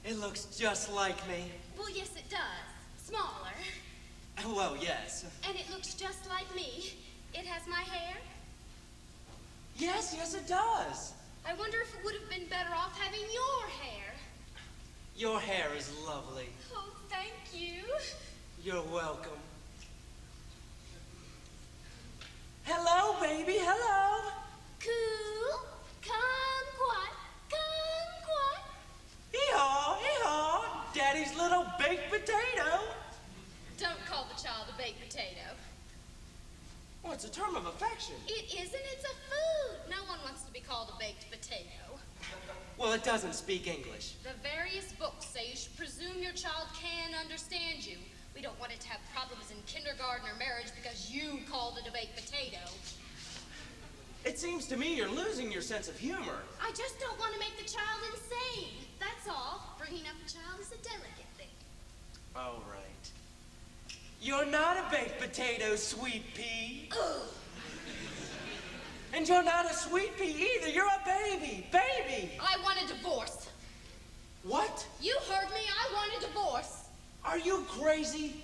It looks just like me. Well, yes, it does. Smaller. Well, yes. And it looks just like me. It has my hair. Yes, it does. I wonder if it would have been better off having your hair. Your hair is lovely. Oh, thank you. You're welcome. Hello, baby, hello. Cool. Kumquat. Kumquat. Hee-haw, hee-haw. Daddy's little baked potato. Don't call the child a baked potato. Well, it's a term of affection. It isn't. It's a food. No one wants to be called a baked potato. Well, it doesn't speak English. The various books say you should presume your child can understand you. We don't want it to have problems in kindergarten or marriage because you called it a baked potato. It seems to me you're losing your sense of humor. I just don't want to make the child insane. That's all. Bringing up a child is a delicate thing. All right. You're not a baked potato, sweet pea. Ugh. And you're not a sweet pea either. You're a baby. Baby. I want a divorce. What? You heard me. I want a divorce. Are you crazy?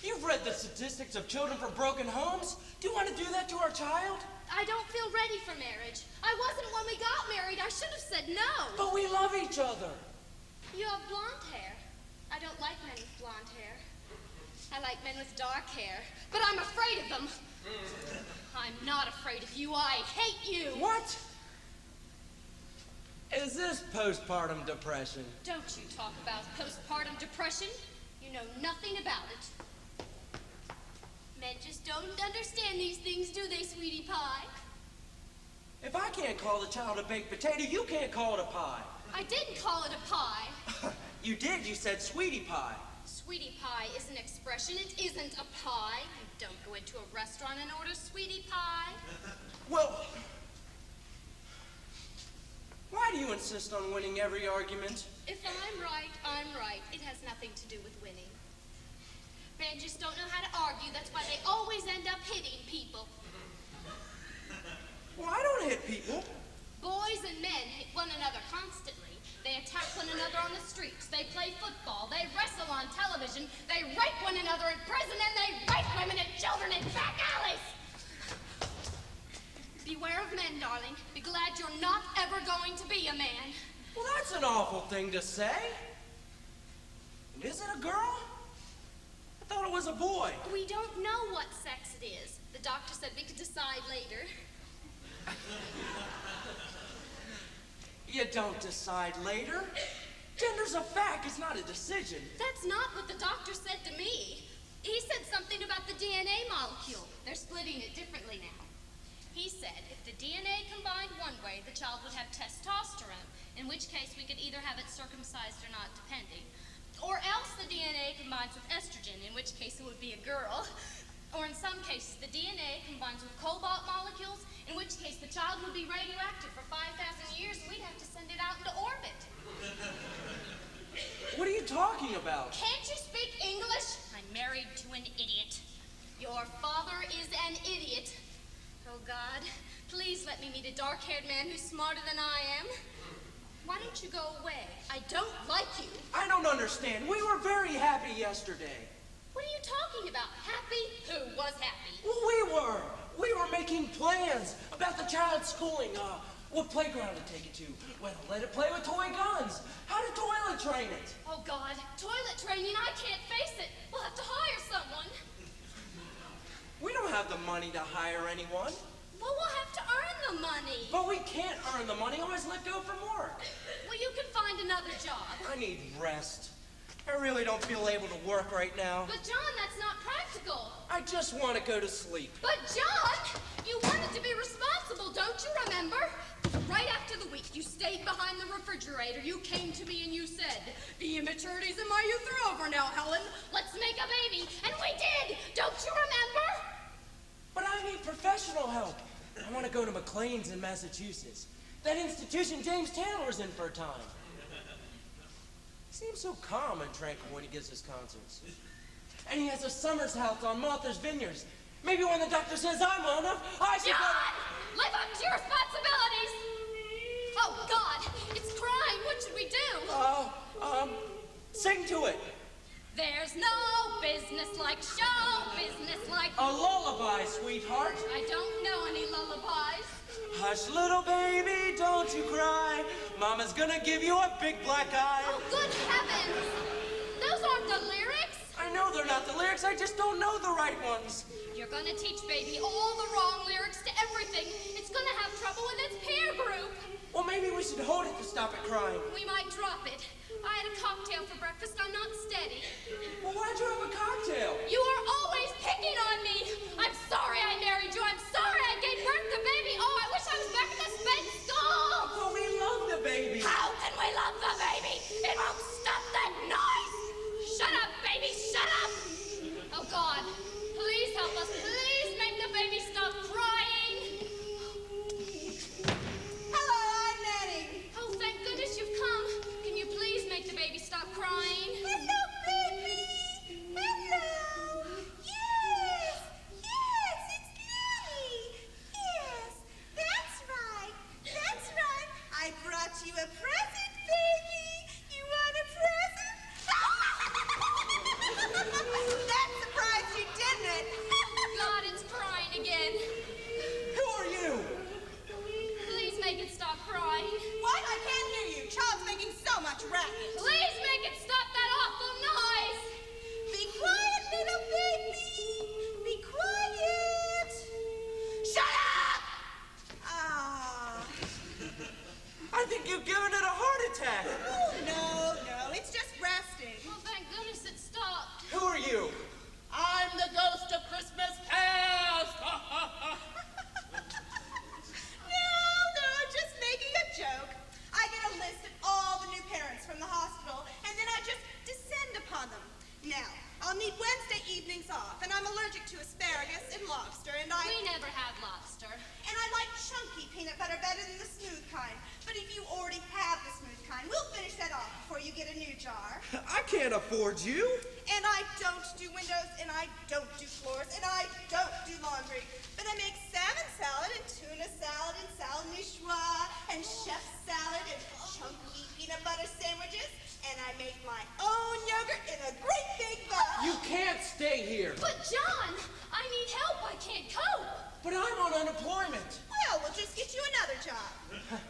You've read the statistics of children from broken homes. Do you want to do that to our child? I don't feel ready for marriage. I wasn't when we got married. I should have said no. But we love each other. You have blonde hair. I don't like men with blonde hair. I like men with dark hair, but I'm afraid of them. I'm not afraid of you. I hate you. What? Is this postpartum depression? Don't you talk about postpartum depression. You know nothing about it. Men just don't understand these things, do they, sweetie pie? If I can't call the child a baked potato, you can't call it a pie. I didn't call it a pie. You did. You said sweetie pie. Sweetie pie is an expression. It isn't a pie. You don't go into a restaurant and order sweetie pie. Well, why do you insist on winning every argument? If I'm right, I'm right. It has nothing to do with winning. Men just don't know how to argue. That's why they always end up hitting people. Well, I don't hit people. Boys and men hit one another constantly. They attack one another on the streets. They play football. They wrestle on television. They rape one another in prison, and they rape women and children in back alleys. Beware of men, darling. Be glad you're not ever going to be a man. Well, that's an awful thing to say. And is it a girl? I thought it was a boy. We don't know what sex it is. The doctor said we could decide later. You don't decide later. Gender's a fact, it's not a decision. That's not what the doctor said to me. He said something about the DNA molecule. They're splitting it differently now. He said if the DNA combined one way, the child would have testosterone, in which case we could either have it circumcised or not, depending. Or else the DNA combines with estrogen, in which case it would be a girl. Or in some cases, the DNA combines with cobalt molecules, in which case the child would be radioactive for 5,000 years, and we'd have to send it out into orbit. What are you talking about? Can't you speak English? I'm married to an idiot. Your father is an idiot. Oh, God, please let me meet a dark-haired man who's smarter than I am. Why don't you go away? I don't like you. I don't understand. We were very happy yesterday. What are you talking about? Happy? Who was happy? Well, we were making plans about the child's schooling. What playground to take it to, whether to let it play with toy guns, how to toilet train it. Oh, God, toilet training, I can't face it. We'll have to hire someone. We don't have the money to hire anyone. Well, we'll have to earn the money. But we can't earn the money unless let go from work. Well, you can find another job. I need rest. I really don't feel able to work right now. But, John, that's not practical. I just want to go to sleep. But, John, you wanted to be responsible, don't you remember? Right after the week you stayed behind the refrigerator, you came to me and you said, the immaturities in my youth are over now, Helen. Let's make a baby. And we did. Don't you remember? But I need professional help. I want to go to McLean's in Massachusetts. That institution James Taylor's in for a time. He seems so calm and tranquil when he gives his concerts. And he has a summer's house on Martha's Vineyards. Maybe when the doctor says I'm on enough, I should John! Live up to your responsibilities! Oh, God! It's crying! What should we do? Hush, little baby, don't you cry. Mama's gonna give you a big black eye. Oh, good heavens! Those aren't the lyrics! I know they're not the lyrics, I just don't know the right ones. You're gonna teach baby all the wrong lyrics to everything. It's gonna have trouble with its peer group. Well, maybe we should hold it to stop it crying. We might drop it. I had a cocktail for breakfast. I'm not steady. Well, why'd you have a cocktail? You are always picking on me. I'm sorry I married you. I'm sorry I gave birth to baby. Oh, I wish I was back at the sped school. But we love the baby. How can we love the baby? It won't stop that noise. Shut up, baby. Shut up. Oh, God. Please help us. Please make the baby stop crying. Hello, I'm Nanny. Oh, thank goodness you've come. Can you please make the baby stop crying? Hello, baby. Hello. Yes, it's Nanny. Yes, that's right. That's right. I brought you a present, baby. You want a present? That surprised you, didn't it? God, it's crying again. Who are you? Please make it stop crying. What? I can't hear you. Child's making so much racket. Please make it stop that awful noise. Be quiet, little baby. Be quiet. Shut up! Ah. I think you've given it a heart attack. Oh, no, it's just resting. Well, thank goodness it stopped. Who are you? I'm the ghost of Christmas past. No, just making a joke. I get a list of all the new parents from the hospital, and then I just descend upon them. Now, I'll need Wednesday evenings off, and I'm allergic to asparagus and lobster, and We never had lobster. And I like chunky peanut butter better than the smooth kind. But if you already have the smooth kind, we'll finish that off before you get a new jar. I can't afford you. And I don't do windows, and I don't do floors, and I don't do laundry. But I make salmon salad and tuna salad and salad niçoise and chef salad and chunky peanut butter sandwiches. And I make my own yogurt in a great big bowl. You can't stay here. But, John, I need help. I can't cope. But I'm on unemployment. Well, we'll just get you another job.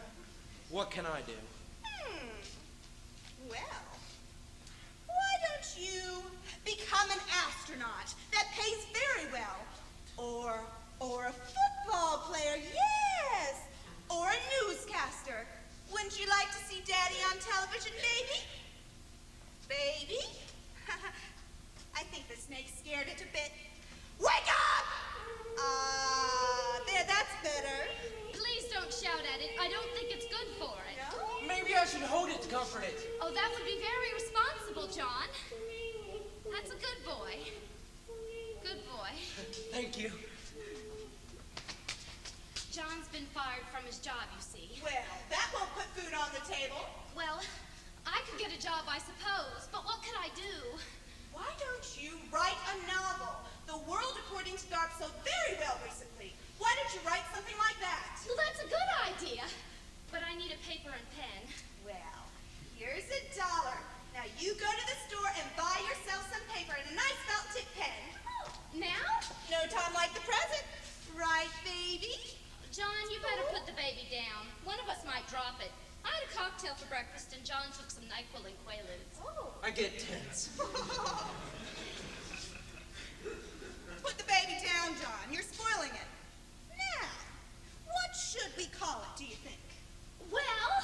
What can I do? Well, why don't you become an astronaut? That pays very well. Or a football player, yes. Or a newscaster. Wouldn't you like to see Daddy on television, baby? Baby? I think the snake's scared it a bit. Wake up! There, that's better. Please don't shout at it. I don't think it's good for it. No? Maybe I should hold it to comfort it. Oh, that would be very responsible, John. That's a good boy. Good boy. Thank you. John's been fired from his job, you see. Well, that won't put food on the table. Well, I could get a job, I suppose, but what could I do? Why don't you write a novel? The world according to Dark sold very well recently. Why don't you write something like that? Well, that's a good idea. But I need a paper and pen. Well, here's $1. Now you go to the store and buy yourself some paper and a nice felt tip pen. Oh, now? No time like the present. Right, baby? John, you better put the baby down. One of us might drop it. I had a cocktail for breakfast and John took some NyQuil and Quaaludes. Oh. I get tense. Put the baby down, John. You're spoiling it. Now, what should we call it, do you think? Well,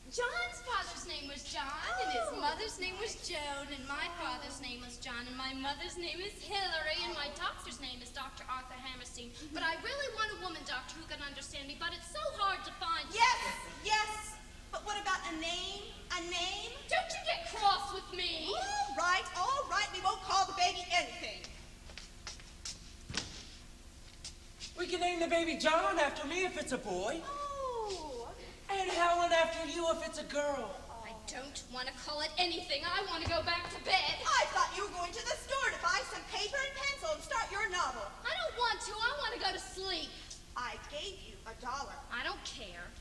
John's father's name was John, and his mother's name was Joan, and my father's name was John, and my mother's name is Hillary, and my doctor's name is Dr. Arthur Hammerstein. But I really want a woman doctor who can understand me, but it's so hard to find. Yes. But what about a name? A name? Don't you get cross with me. All right. We won't call the baby anything. We can name the baby John after me if it's a boy. Oh. And Helen after you if it's a girl. I don't want to call it anything. I want to go back to bed. I thought you were going to the store to buy some paper and pencil and start your novel. I don't want to. I want to go to sleep. I gave you $1. I don't care.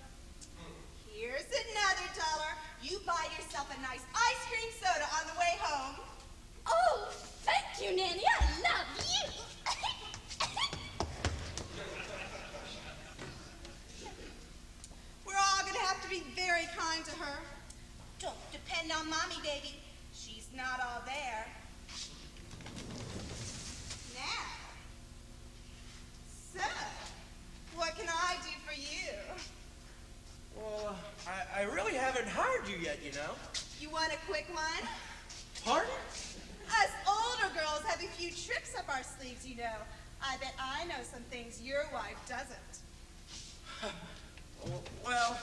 Here's another $1. You buy yourself a nice ice cream soda on the way home. Oh, thank you, Nanny. I love you. on Mommy, baby. She's not all there. Now, so, what can I do for you? Well, I really haven't hired you yet, you know. You want a quick one? Pardon? Us older girls have a few tricks up our sleeves, you know. I bet I know some things your wife doesn't. Well,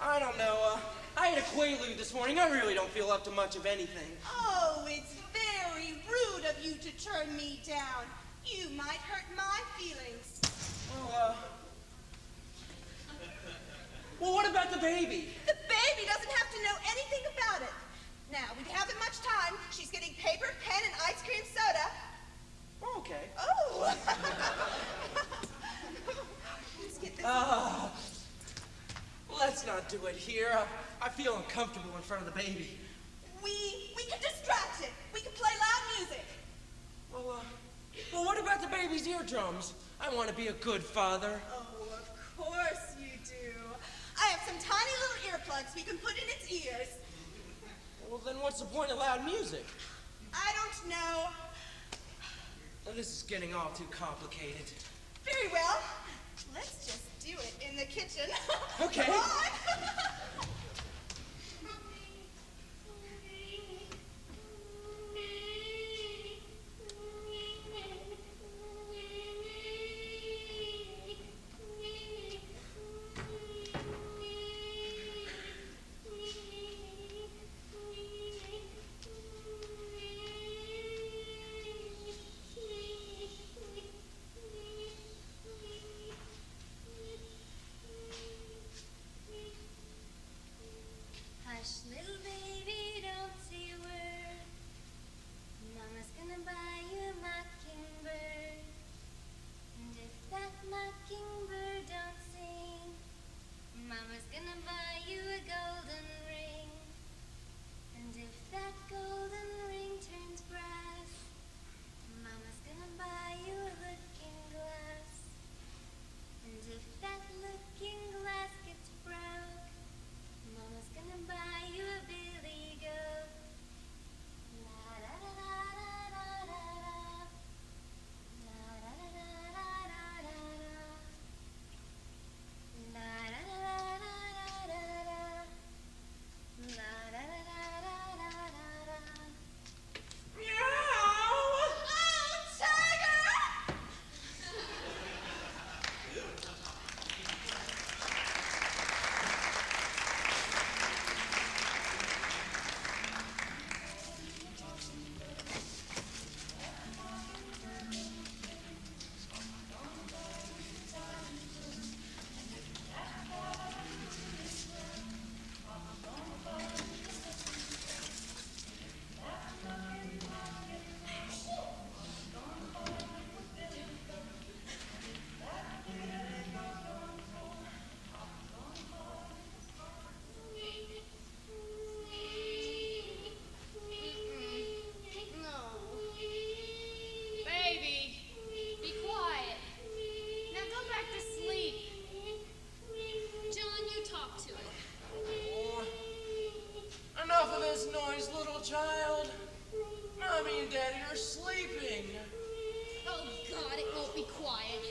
I don't know. I ate a Quaalude this morning. I really don't feel up to much of anything. Oh, it's very rude of you to turn me down. You might hurt my feelings. Well, what about the baby? The baby doesn't have to know anything about it. Now, we haven't much time. She's getting paper, pen, and ice cream soda. Oh, okay. Oh! Let's get this. Let's not do it here. I feel uncomfortable in front of the baby. We can distract it. We can play loud music. Well, what about the baby's eardrums? I want to be a good father. Oh, of course you do. I have some tiny little earplugs we can put in its ears. Well, then what's the point of loud music? I don't know. Well, this is getting all too complicated. Very well. Let's just do it in the kitchen. Okay. Come on. Hush, little baby, don't say a word. Mama's gonna buy you a mockingbird. And if that mockingbird don't sing, Mama's gonna buy you a golden ring. And if that golden ring turns brass, Mama's gonna buy you a looking glass. And if that looking glass gets broke, Mama's gonna buy you a billy goat. La da da da da da da da. La da da da da da da da. La da da da da da da. La da da da da da da. Meow! Oh, Tiger! No. Baby, be quiet. Now go back to sleep. John, you talk to it. Oh, enough of this noise, little child. Mommy and Daddy are sleeping. Oh, God, it won't be quiet.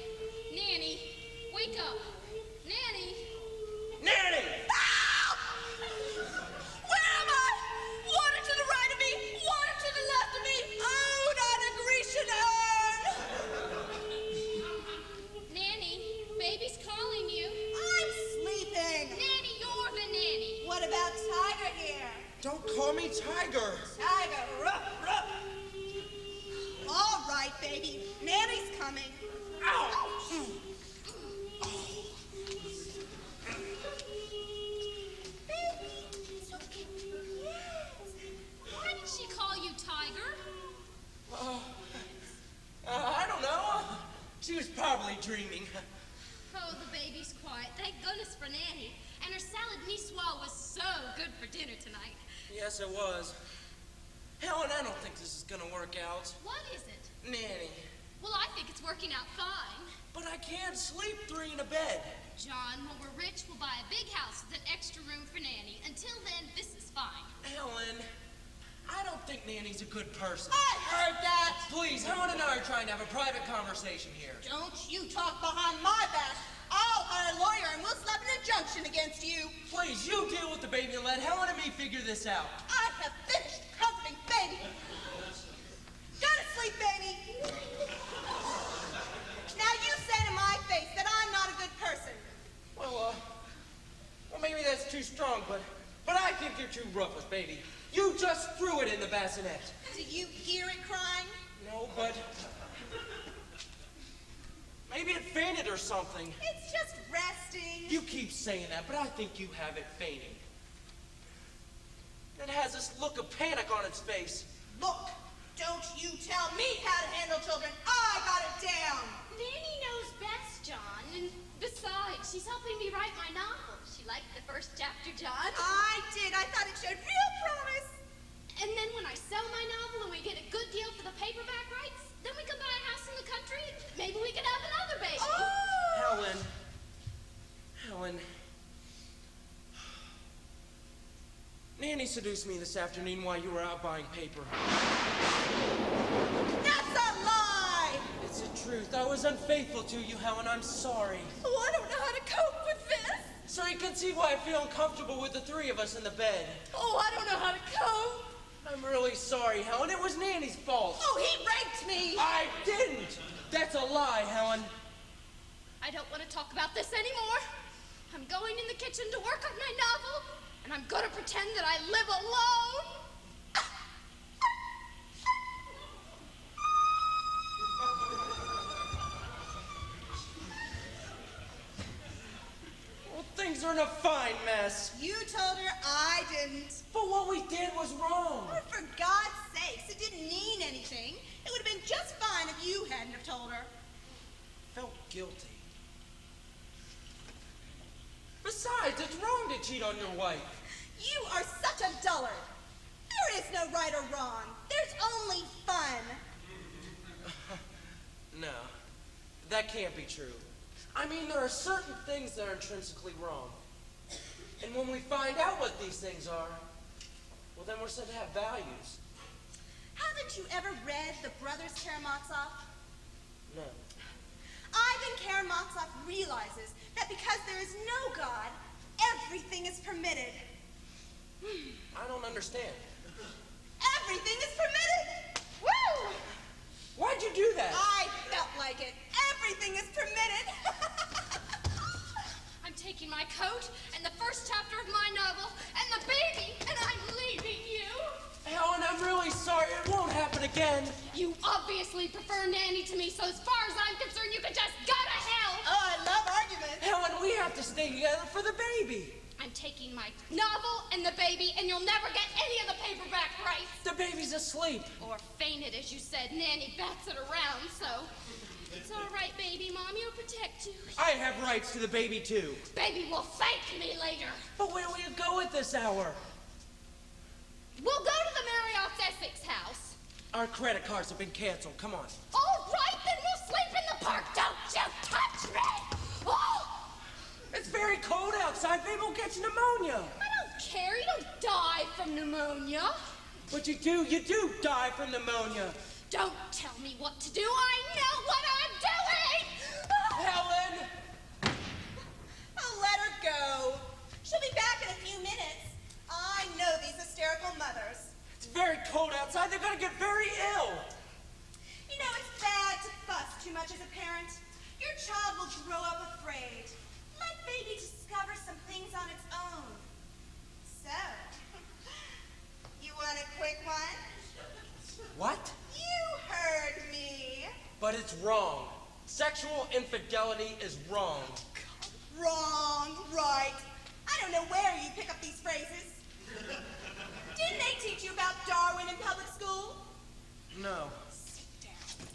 Nanny, wake up. Nanny. Nanny! Where am I? Water to the right of me, water to the left of me. Oh, not a Grecian urn. Nanny, baby's calling you. I'm sleeping. Nanny, you're the nanny. What about Tiger here? Don't call me Tiger. Tiger, ruff, ruff. All right, baby. Nanny's coming. Ow! Baby, it's okay. Yes. Why did she call you Tiger? I don't know. She was probably dreaming. Oh, the baby's quiet. Thank goodness for Nanny. And her salad niçoise was so good for dinner tonight. Yes, it was. Helen, I don't think this is gonna work out. What is it? Nanny, Well, I think it's working out fine. But I can't sleep 3 in a bed. John, when we're rich, we'll buy a big house with an extra room for Nanny. Until then, this is fine. Helen, I don't think Nanny's a good person. I heard that. Please, Helen and I are trying to have a private conversation here. Don't you talk behind my back. I'll hire a lawyer and we'll slap an injunction against you. Please, you deal with the baby and let Helen and me figure this out. I have finished comforting baby. Go to sleep, baby. Now you say to my face that I'm not a good person. Well, maybe that's too strong, but I think you're too ruthless, baby. You just threw it in the bassinet. Do you hear it crying? No, but maybe it fainted or something. It's just resting. You keep saying that, but I think you have it fainting. It has this look of panic on its face. Look, don't you tell me how to handle children. I got it down. Nanny knows best, John. And besides, she's helping me write my novel. She liked the first chapter, John. I did. I thought it showed real promise. And then when I sell my novel and we get a good deal for the paperback rights, then we can buy a house in the country. Maybe we can have another baby. Oh! Helen. Nanny seduced me this afternoon while you were out buying paper. That's a lie! It's the truth. I was unfaithful to you, Helen. I'm sorry. Oh, I don't know how to cope with this. So you can see why I feel uncomfortable with the 3 of us in the bed. Oh, I don't know how to cope. I'm really sorry, Helen. It was Nanny's fault. Oh, he raped me. I didn't. That's a lie, Helen. I don't want to talk about this anymore. I'm going in the kitchen to work on my novel, and I'm going to pretend that I live alone. Well, things are in a fine mess. You told her I didn't. But what we did was wrong. Oh, for God's sakes, it didn't mean anything. It would have been just fine if you hadn't have told her. Felt guilty. Besides, it's wrong to cheat on your wife. You are such a dullard. There is no right or wrong. There's only fun. No, that can't be true. I mean, there are certain things that are intrinsically wrong. And when we find out what these things are, well, then we're said to have values. Haven't you ever read The Brothers Karamazov? No. Ivan Karamazov realizes that because there is no God, everything is permitted. I don't understand. Everything is permitted! Woo! Why'd you do that? I felt like it. Everything is permitted. I'm taking my coat and the first chapter of my novel and the baby, and I'm leaving you. Helen, I'm really sorry. It won't happen again. You obviously prefer Nanny to me, so as far as I'm concerned, you can just go to hell. Oh, I love arguments. Helen, we have to stay together for the baby. I'm taking my novel and the baby, and you'll never get any of the paperback rights. The baby's asleep. Or fainted, as you said. Nanny bats it around, so it's all right, baby. Mommy will protect you. I have rights to the baby, too. Baby will thank me later. But where will you go at this hour? We'll go to the Marriott's Essex house. Our credit cards have been canceled. Come on. All right, then we'll sleep in the park. Don't you touch me! Oh! It's very cold outside. Baby will get pneumonia. I don't care. You don't die from pneumonia. But you do die from pneumonia. Don't tell me what to do. I know what I'm doing! Helen! Oh, let her go. She'll be back in a few minutes. I know these hysterical mothers. It's very cold outside. They're going to get very ill. You know, it's bad to fuss too much as a parent. Your child will grow up afraid. Let baby discover some things on its own. So, you want a quick one? What? You heard me. But it's wrong. Sexual infidelity is wrong. Wrong, right. I don't know where you pick up these phrases. Didn't they teach you about Darwin in public school? No. Sit down.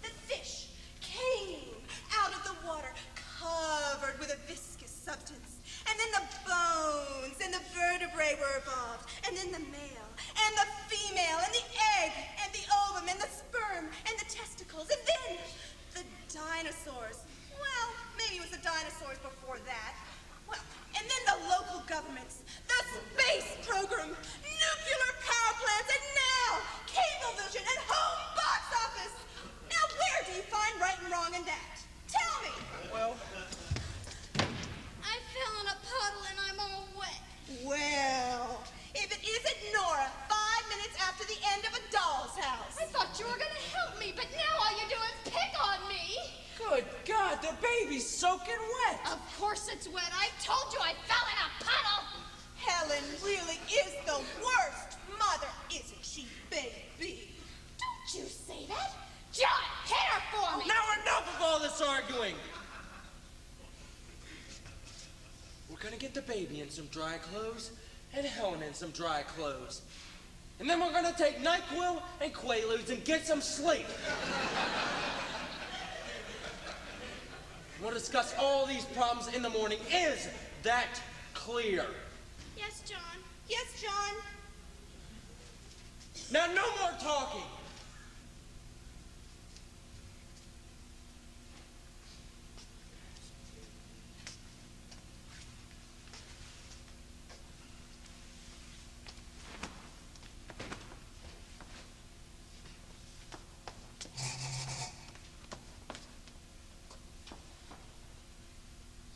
The fish came out of the water covered with a viscous substance. And then the bones and the vertebrae were evolved. And then the male and the female and the egg and the ovum and the sperm and the testicles dinosaurs. Well, maybe it was the dinosaurs before that. Well, and then the local governments, the space program, nuclear power plants, and now Cablevision and home box office. Now where do you find right and wrong in that? Tell me. Well, I fell in a puddle and I'm all wet. Well, if it isn't Nora, 5 minutes after the end of A Doll's House. I thought you were gonna help me, but now all you do is pick on me. good God, the baby's soaking wet. Of course it's wet. I told you I fell in a puddle. Helen really is the worst mother, isn't she, baby? Don't you say that. John, hit her for me. Now enough of all this arguing. We're gonna get the baby in some dry clothes and Helen in some dry clothes. And then we're gonna take NyQuil and Quaaludes and get some sleep. We'll discuss all these problems in the morning. Is that clear? Yes, John. Yes, John. Now, no more talking.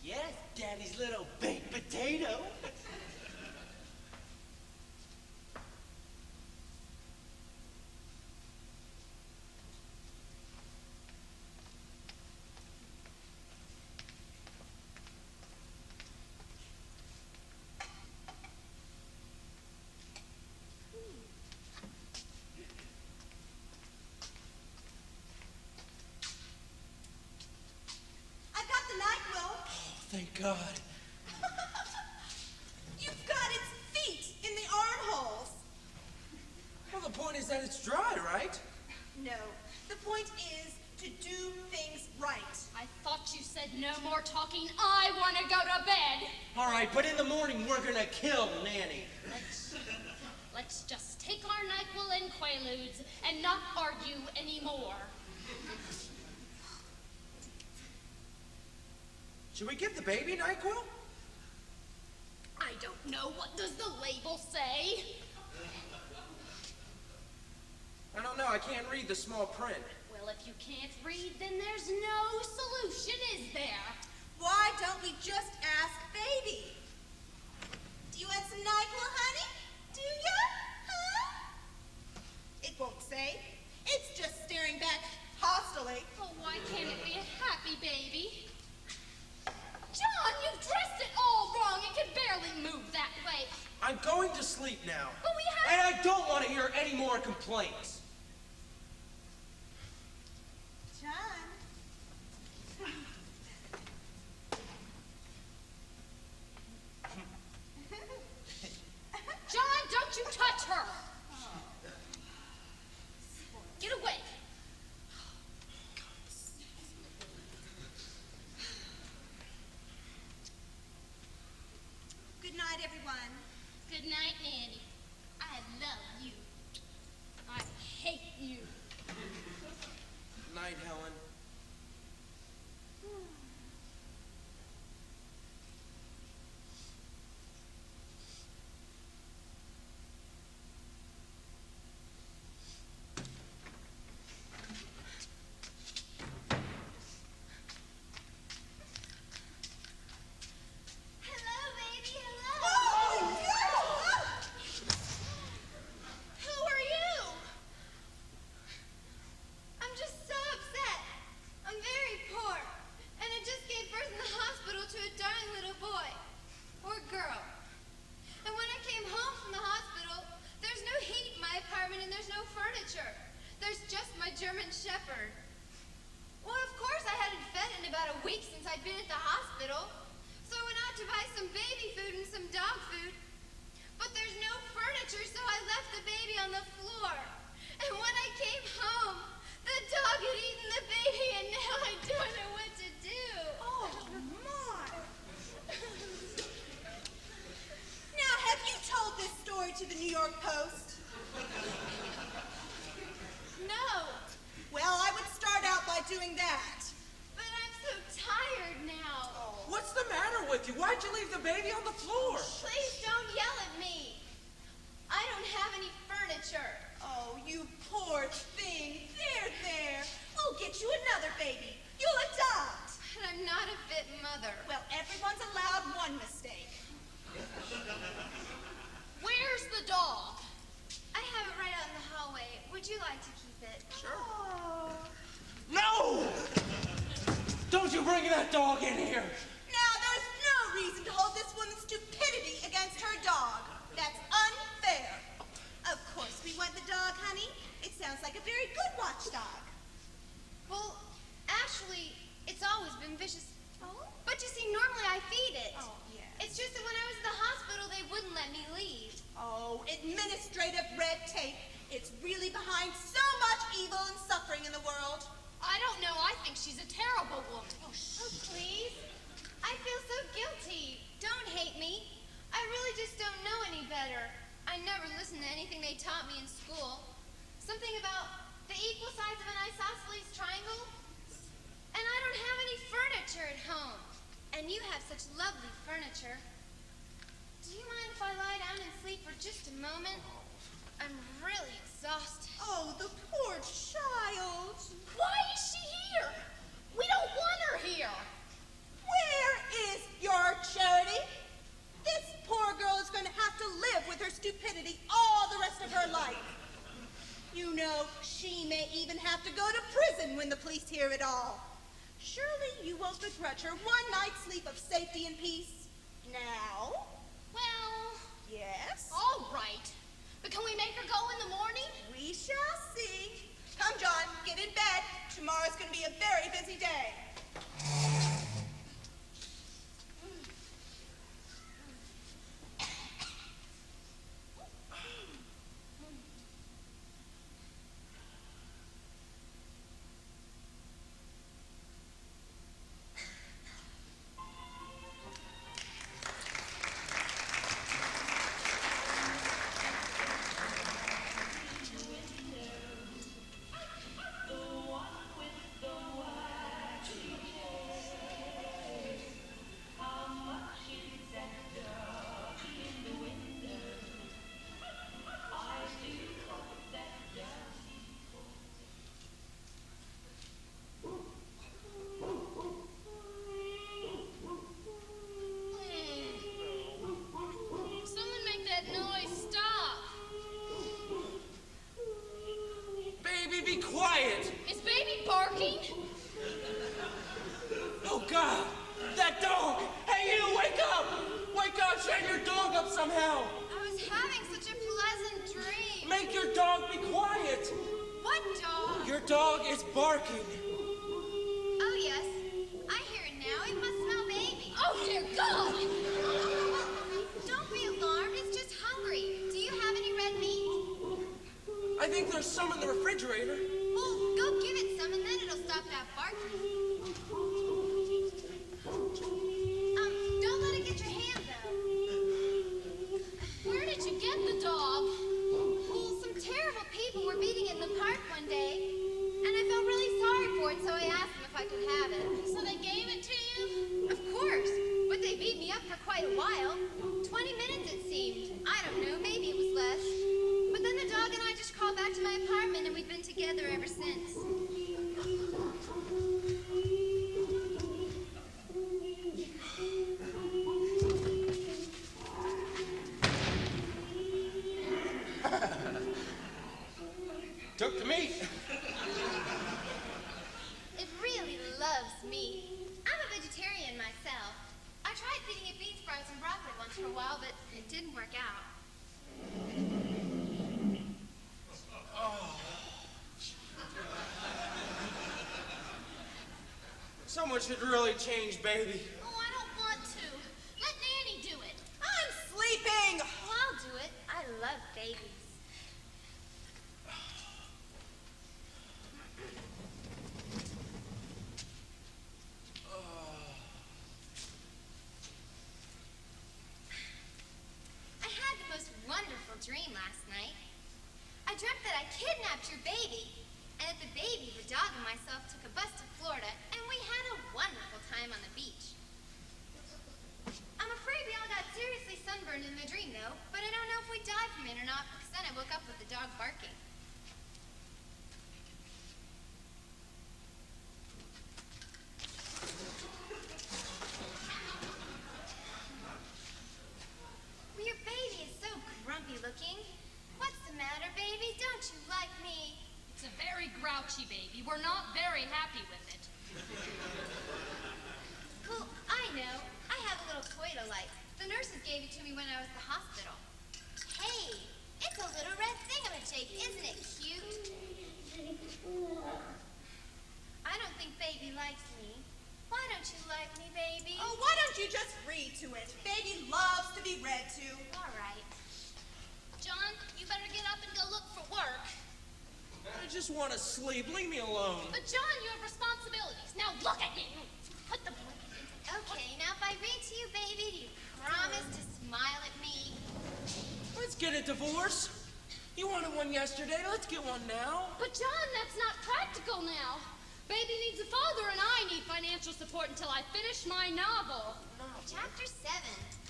Yes, Daddy's little baked potato. I've got the NyQuil. Thank God. You've got its feet in the armholes. Well, the point is that it's dry, right? No, the point is to do things right. I thought you said no more talking. I want to go to bed. All right, but in the morning, we're gonna kill Nanny. Let's just take our NyQuil and Quaaludes and not argue anymore. Should we give the baby NyQuil? I don't know. What does the label say? I don't know, I can't read the small print. Well, if you can't read, then there's no solution, is there? Why don't we just ask baby? Do you want some NyQuil, honey? Do ya? Huh? It won't say. It's just staring back hostilely. Oh, why can't it be a happy baby? John, you've dressed it all wrong. It can barely move that way. I'm going to sleep now. But we have... And I don't want to hear any more complaints. John. John, don't you touch her. Get away. Good night, everyone. Good night, Nanny. I love you. I hate you. Night, Helen. Hello, baby. Hello. Oh, no! Who are you? I'm just so upset. I'm very poor, and I just gave birth in the hospital to a darling little boy, or girl. And when I came home from the hospital, there's no heat in my apartment and there's no furniture. There's just my German Shepherd. Well, of course, I hadn't fed in about a week since I'd been at the hospital, so I went out to buy some baby food and some dog food. But there's no furniture, so I left the baby on the floor. And when I came home, the dog had eaten the baby, and now I don't know what to do. Oh, my. Now, have you told this story to the New York Post? No, Well, I would start out by doing that. but I'm so with you? Why'd you leave the baby on the floor? Please don't yell at me. I don't have any furniture. Oh, you poor thing. There. We'll get you another baby. You'll adopt. But I'm not a fit mother. Well, everyone's allowed one mistake. Where's the dog? I have it right out in the hallway. Would you like to keep it? Sure. Oh. No! Don't you bring that dog in here. Now, there's no reason to hold this woman's stupidity against her dog. That's unfair. Of course we want the dog, honey. It sounds like a very good watchdog. Well, actually, it's always been vicious. Oh? But you see, normally I feed it. Oh, yes. It's just that when I was in the hospital, they wouldn't let me leave. Oh, administrative red tape. It's really behind so much evil and suffering in the world. I don't know. I think she's a terrible woman. Oh, please. I feel so guilty. Don't hate me. I really just don't know any better. I never listened to anything they taught me in school. Something about the equal sides of an isosceles triangle. And I don't have any furniture at home. And you have such lovely furniture. Do you mind if I lie down and sleep for just a moment? I'm really exhausted. Oh, the poor child. Why is she here? We don't want her here. Where is your charity? This poor girl is going to have to live with her stupidity all the rest of her life. You know, she may even have to go to prison when the police hear it all. Surely you won't begrudge her one night's sleep of safety and peace. Now? Well, Yes? all right. But can we make her go in the morning? We shall see. Come, John, get in bed. Tomorrow's going to be a very busy day. Someone make that noise stop. Baby, be quiet. Is baby barking? Oh, God. That dog. Hey, you, wake up. Wake up. Shut your dog up somehow. I was having such a pleasant dream. Make your dog be quiet. What dog? Your dog is barking. Oh, yes. I hear it now. It must smell baby. Oh, dear God. Don't be alarmed. It's just hungry. Do you have any red meat? I think there's some in the refrigerator. Well, go give it some and then it'll stop that barking. Don't let it get your hand, though. Where did you get the dog? Well, some terrible people were beating it in the park one day, and I felt really sorry for it, so I asked them if I could have it. So they gave it to you? Of course, but they beat me up for quite a while. 20 minutes it seemed. I don't know, maybe it was less. But then the dog and I just crawled back to my apartment, and we've been together ever since. Took to me. It really loves me. I'm a vegetarian myself. I tried feeding it bean sprouts and broccoli once for a while, but it didn't work out. Someone should really change, baby. Oh, I don't want to. Let Nanny do it. I'm sleeping. Well, I'll do it. I love babies. I had the most wonderful dream last night. I dreamt that I kidnapped your baby, and that the baby, the dog, and myself took a bus to Florida, and we had a wonderful time on the beach. parking. Well, your baby is so grumpy looking. What's the matter, baby? Don't you like me? It's a very grouchy baby. We're not very happy with it. Well, I know. I have a little toy to like. The nurses gave it to me when I was at the hospital. Hey, it's a little red thingamajig. Isn't it cute? I don't think baby likes me. Why don't you like me, baby? Oh, why don't you just read to it? Baby loves to be read to. All right. John, you better get up and go look for work. I just want to sleep. Leave me alone. But John, you have responsibilities. Now look at me. Put the blanket in. Okay, now if I read to you, baby, do you promise to smile at me? Let's get a divorce. You wanted one yesterday. Let's get one now. But John, that's not practical now. Baby needs a father and I need financial support until I finish my novel. Chapter 7.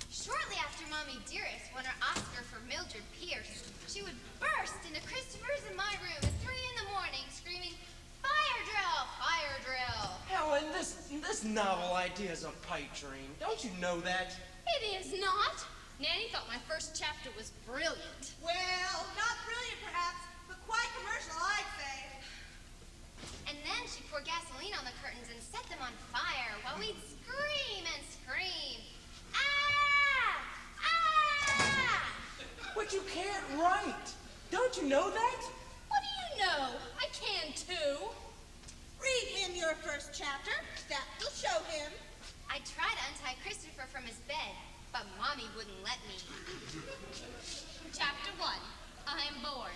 Shortly after Mommy Dearest won her Oscar for Mildred Pierce, she would burst into Christopher's and my room at 3 in the morning screaming, "Fire drill! Fire drill!" Helen, this novel idea is a pipe dream. Don't you know that? It is not. Nanny thought my first chapter was brilliant. Well, not brilliant perhaps, but quite commercial, I'd say. And then she'd pour gasoline on the curtains and set them on fire while we'd scream and scream. Ah! Ah! But you can't write. Don't you know that? What do you know? I can too. Read him your first chapter. That will show him. I tried to untie Christopher from his bed, but Mommy wouldn't let me. Chapter 1. I am born.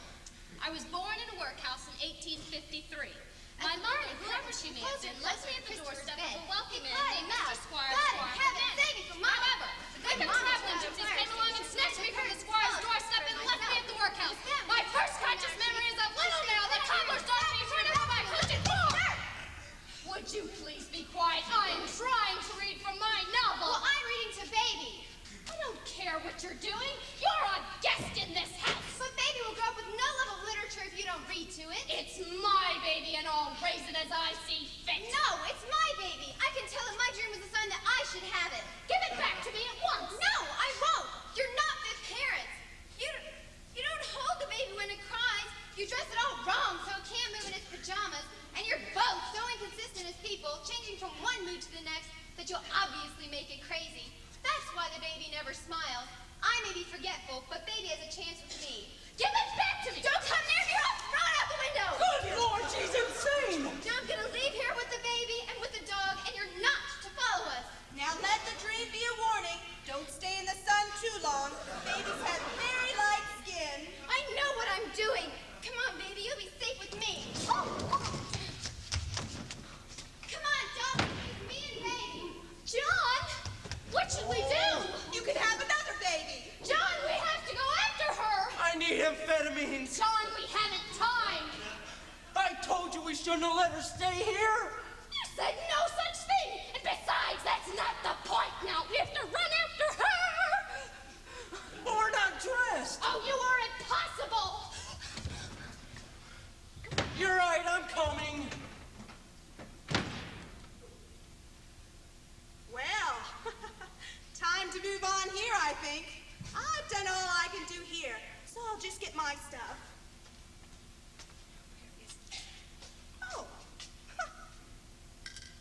I was born in a workhouse in 1853. My mother, whoever she may have been, left me at the doorstep of a wealthy man named Mr. Squire. However, the good traveling gypsies came along and snatched me from the squire's doorstep and left me at the workhouse. My first conscious memory is of little Nell, the cobbler's daughter, being turned over by coaching floor. Would you please be quiet? I am trying to read from my novel. Well, I'm reading to Baby. I don't care what you're doing. You're a guest in this house. But Baby will grow up with no love of literature if you don't read to it. It's my baby and I'll raise it as I see fit. No, it's my baby. I can tell him my dream was a sign that I should have it. Give it back to me at once. No, I won't. You're not fit parents. You don't hold the baby when it cries. You dress it all wrong so it can't move in its pajamas. And you're both so inconsistent as people, changing from one mood to the next, that you'll obviously make it crazy. That's why the baby never smiles. I may be forgetful, but baby has a chance with me. Give it back to me. Don't come near me or I'll throw it out the window. Good Lord, she's insane. Now I'm gonna leave here with the baby and with the dog, and you're not to follow us. Now let the dream be a warning. Don't stay in the sun too long. Babies have very light skin. I know what I'm doing. Come on, baby, you'll be safe with me. Come on, dog. It's me and baby. John, what should we do? You can have another baby. John, we have to go after her. I need amphetamines. John, we haven't time. I told you we shouldn't have let her stay here. You said no such thing. And besides, that's not the point now. We have to run after her. But we're not dressed. Oh, you are impossible. You're right, I'm coming. Well, time to move on here, I think. I've done all I can do here, so I'll just get my stuff. Oh.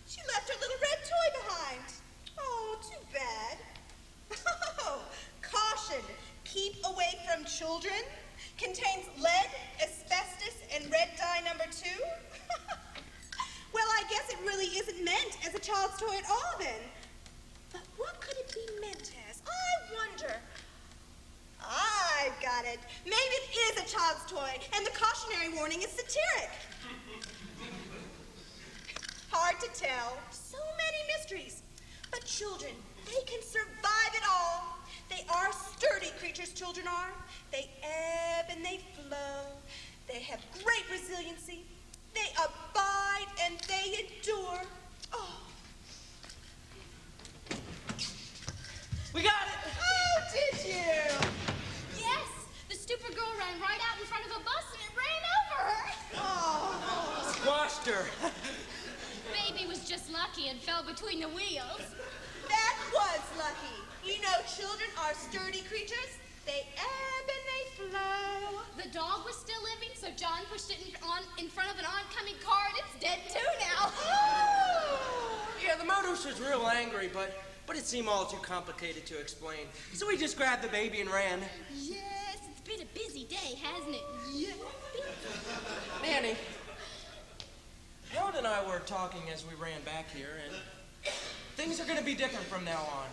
She left her little red toy behind. Oh, too bad. Oh, caution. Keep away from children. Contains lead, asbestos, and red dye number 2. Well, I guess it really isn't meant as a child's toy at all, then. But what could it be meant as? I wonder. I've got it. Maybe it is a child's toy, and the cautionary warning is satiric. Hard to tell. So many mysteries. But children, they can survive it all. They are sturdy creatures, children are. They ebb and they flow. They have great resiliency. They abide and they endure. Oh. We got it. Oh, did you? Yes, the stupid girl ran right out in front of a bus lucky and fell between the wheels. That was lucky. You know, children are sturdy creatures. They ebb and they flow. The dog was still living, so John pushed it in front of an oncoming car, and it's dead too now. Yeah, the motorist was real angry, but it seemed all too complicated to explain. So we just grabbed the baby and ran. Yes, it's been a busy day, hasn't it? Yes. Nanny, Helen and I were talking as we ran back here, and things are going to be different from now on.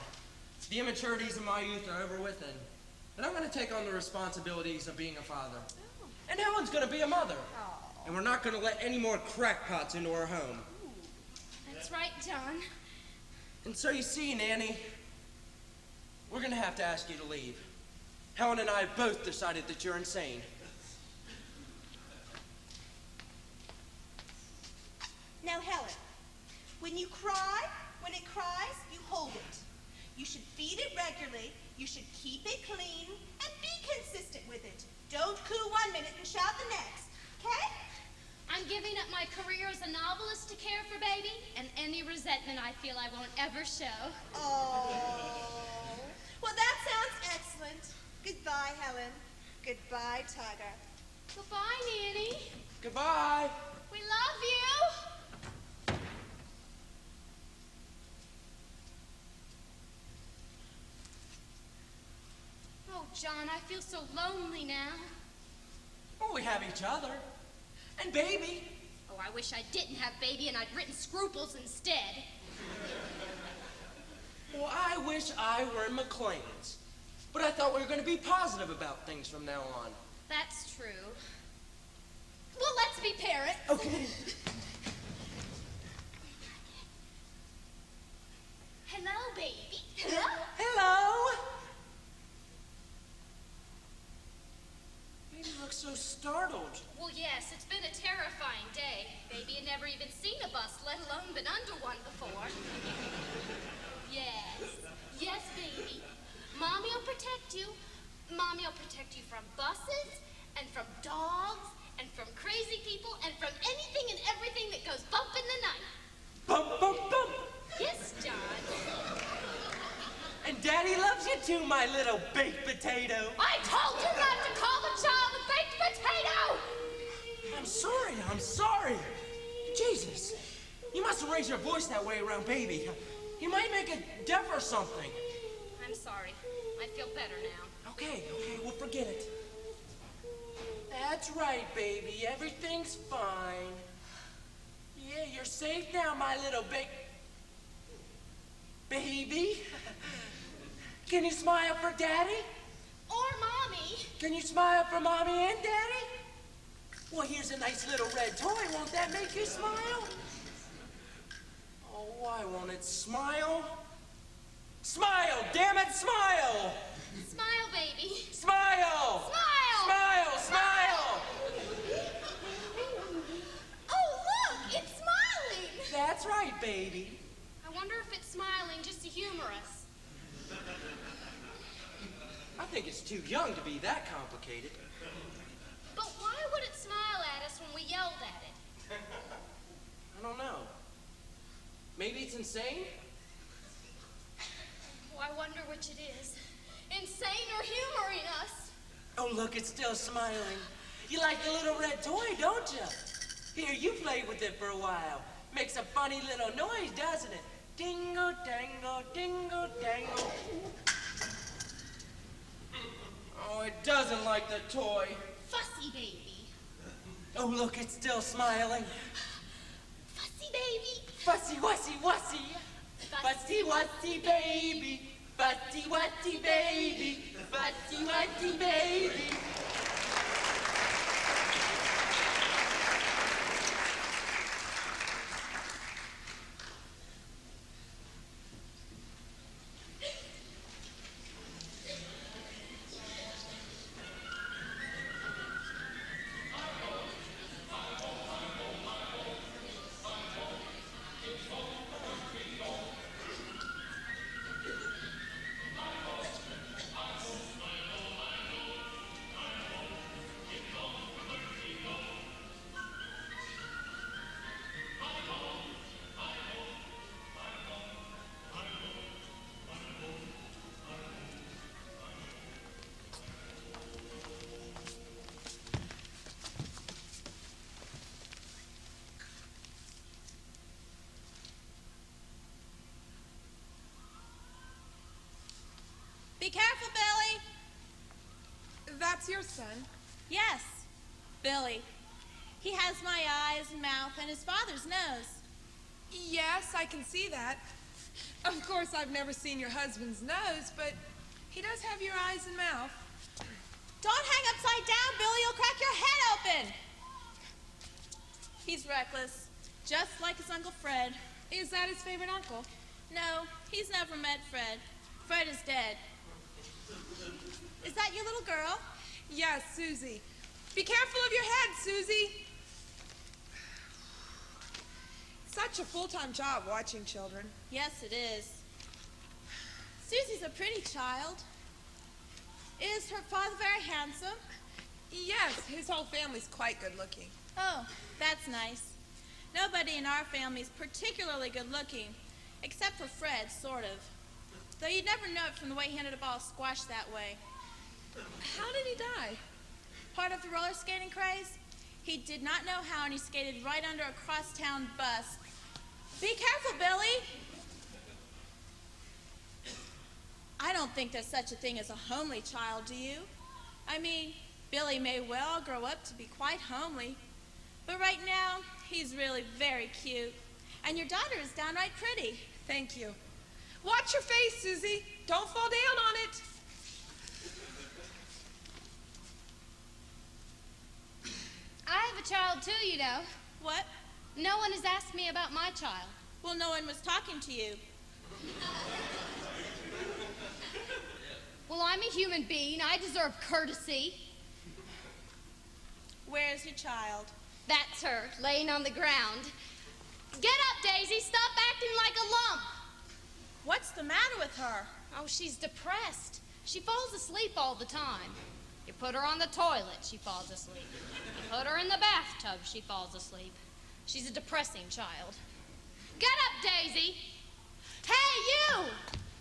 The immaturities of my youth are over with, and I'm going to take on the responsibilities of being a father. Oh. And Helen's going to be a mother. Oh. And we're not going to let any more crackpots into our home. That's right, John. And so you see, Nanny, we're going to have to ask you to leave. Helen and I have both decided that you're insane. Now, Helen, when it cries, you hold it. You should feed it regularly, you should keep it clean, and be consistent with it. Don't coo 1 minute and shout the next, okay? I'm giving up my career as a novelist to care for baby, and any resentment I feel I won't ever show. Oh. Well, that sounds excellent. Goodbye, Helen. Goodbye, Tiger. Goodbye, Nanny. Goodbye. We love you. Oh, John, I feel so lonely now. Well, we have each other. And baby. Oh, I wish I didn't have baby and I'd written Scruples instead. Well, I wish I were in McLean's. But I thought we were going to be positive about things from now on. That's true. Well, let's be parents. Okay. Hello, baby. Hello. Baby looks so startled. Well, yes, it's been a terrifying day. Baby had never even seen a bus, let alone been under one before. Yes. Yes, baby. Mommy will protect you. Mommy will protect you from buses, and from dogs, and from crazy people, and from anything and everything that goes bump in the night. Bump, bump, bump. Yes, John. And Daddy loves you too, my little baked potato. I told you not to call the child a baked potato! I'm sorry. Jesus. You mustn't raise your voice that way around baby. He might make it deaf or something. I'm sorry. I feel better now. Okay, we'll forget it. That's right, baby. Everything's fine. Yeah, you're safe now, my little baby. Can you smile for Daddy? Or Mommy. Can you smile for Mommy and Daddy? Well, here's a nice little red toy. Won't that make you smile? Oh, why won't it smile? Smile, damn it, smile! Smile, baby. Smile! Smile! Smile, smile! Oh, look, it's smiling. That's right, baby. I wonder if it's smiling just to humor us. I think it's too young to be that complicated. But why would it smile at us when we yelled at it? I don't know. Maybe it's insane? Oh, I wonder which it is. Insane or humoring us? Oh, look, it's still smiling. You like the little red toy, don't you? Here, you play with it for a while. Makes a funny little noise, doesn't it? Dingo, dango, dingo, dango. Oh, it doesn't like the toy. Fussy baby. Oh, look, it's still smiling. Fussy baby. Fussy, wussy, wussy. Fussy, wussy, baby. Fussy, wussy, baby. Fussy, wussy, baby. that's your son. Yes, Billy. He has my eyes and mouth and his father's nose. Yes, I can see that. Of course, I've never seen your husband's nose, but he does have your eyes and mouth. Don't hang upside down, Billy. You'll crack your head open. He's reckless, just like his Uncle Fred. Is that his favorite uncle? No, he's never met Fred. Fred is dead. Is that your little girl? Yes, Susie. Be careful of your head, Susie. Such a full-time job watching children. Yes, it is. Susie's a pretty child. Is her father very handsome? Yes, his whole family's quite good-looking. Oh, that's nice. Nobody in our family is particularly good-looking, except for Fred, sort of. Though you'd never know it from the way he handled a ball of squash that way. How did he die? Part of the roller skating craze? He did not know how, and he skated right under a crosstown bus. Be careful, Billy! I don't think there's such a thing as a homely child, do you? I mean, Billy may well grow up to be quite homely, but right now, he's really very cute. And your daughter is downright pretty. Thank you. Watch your face, Susie. Don't fall down on it. I have a child too, you know. What? No one has asked me about my child. Well, no one was talking to you. Well, I'm a human being. I deserve courtesy. Where's your child? That's her, laying on the ground. Get up, Daisy. Stop acting like a lump. What's the matter with her? Oh, she's depressed. She falls asleep all the time. You put her on the toilet, she falls asleep. You put her in the bathtub, she falls asleep. She's a depressing child. Get up, Daisy. Hey, you!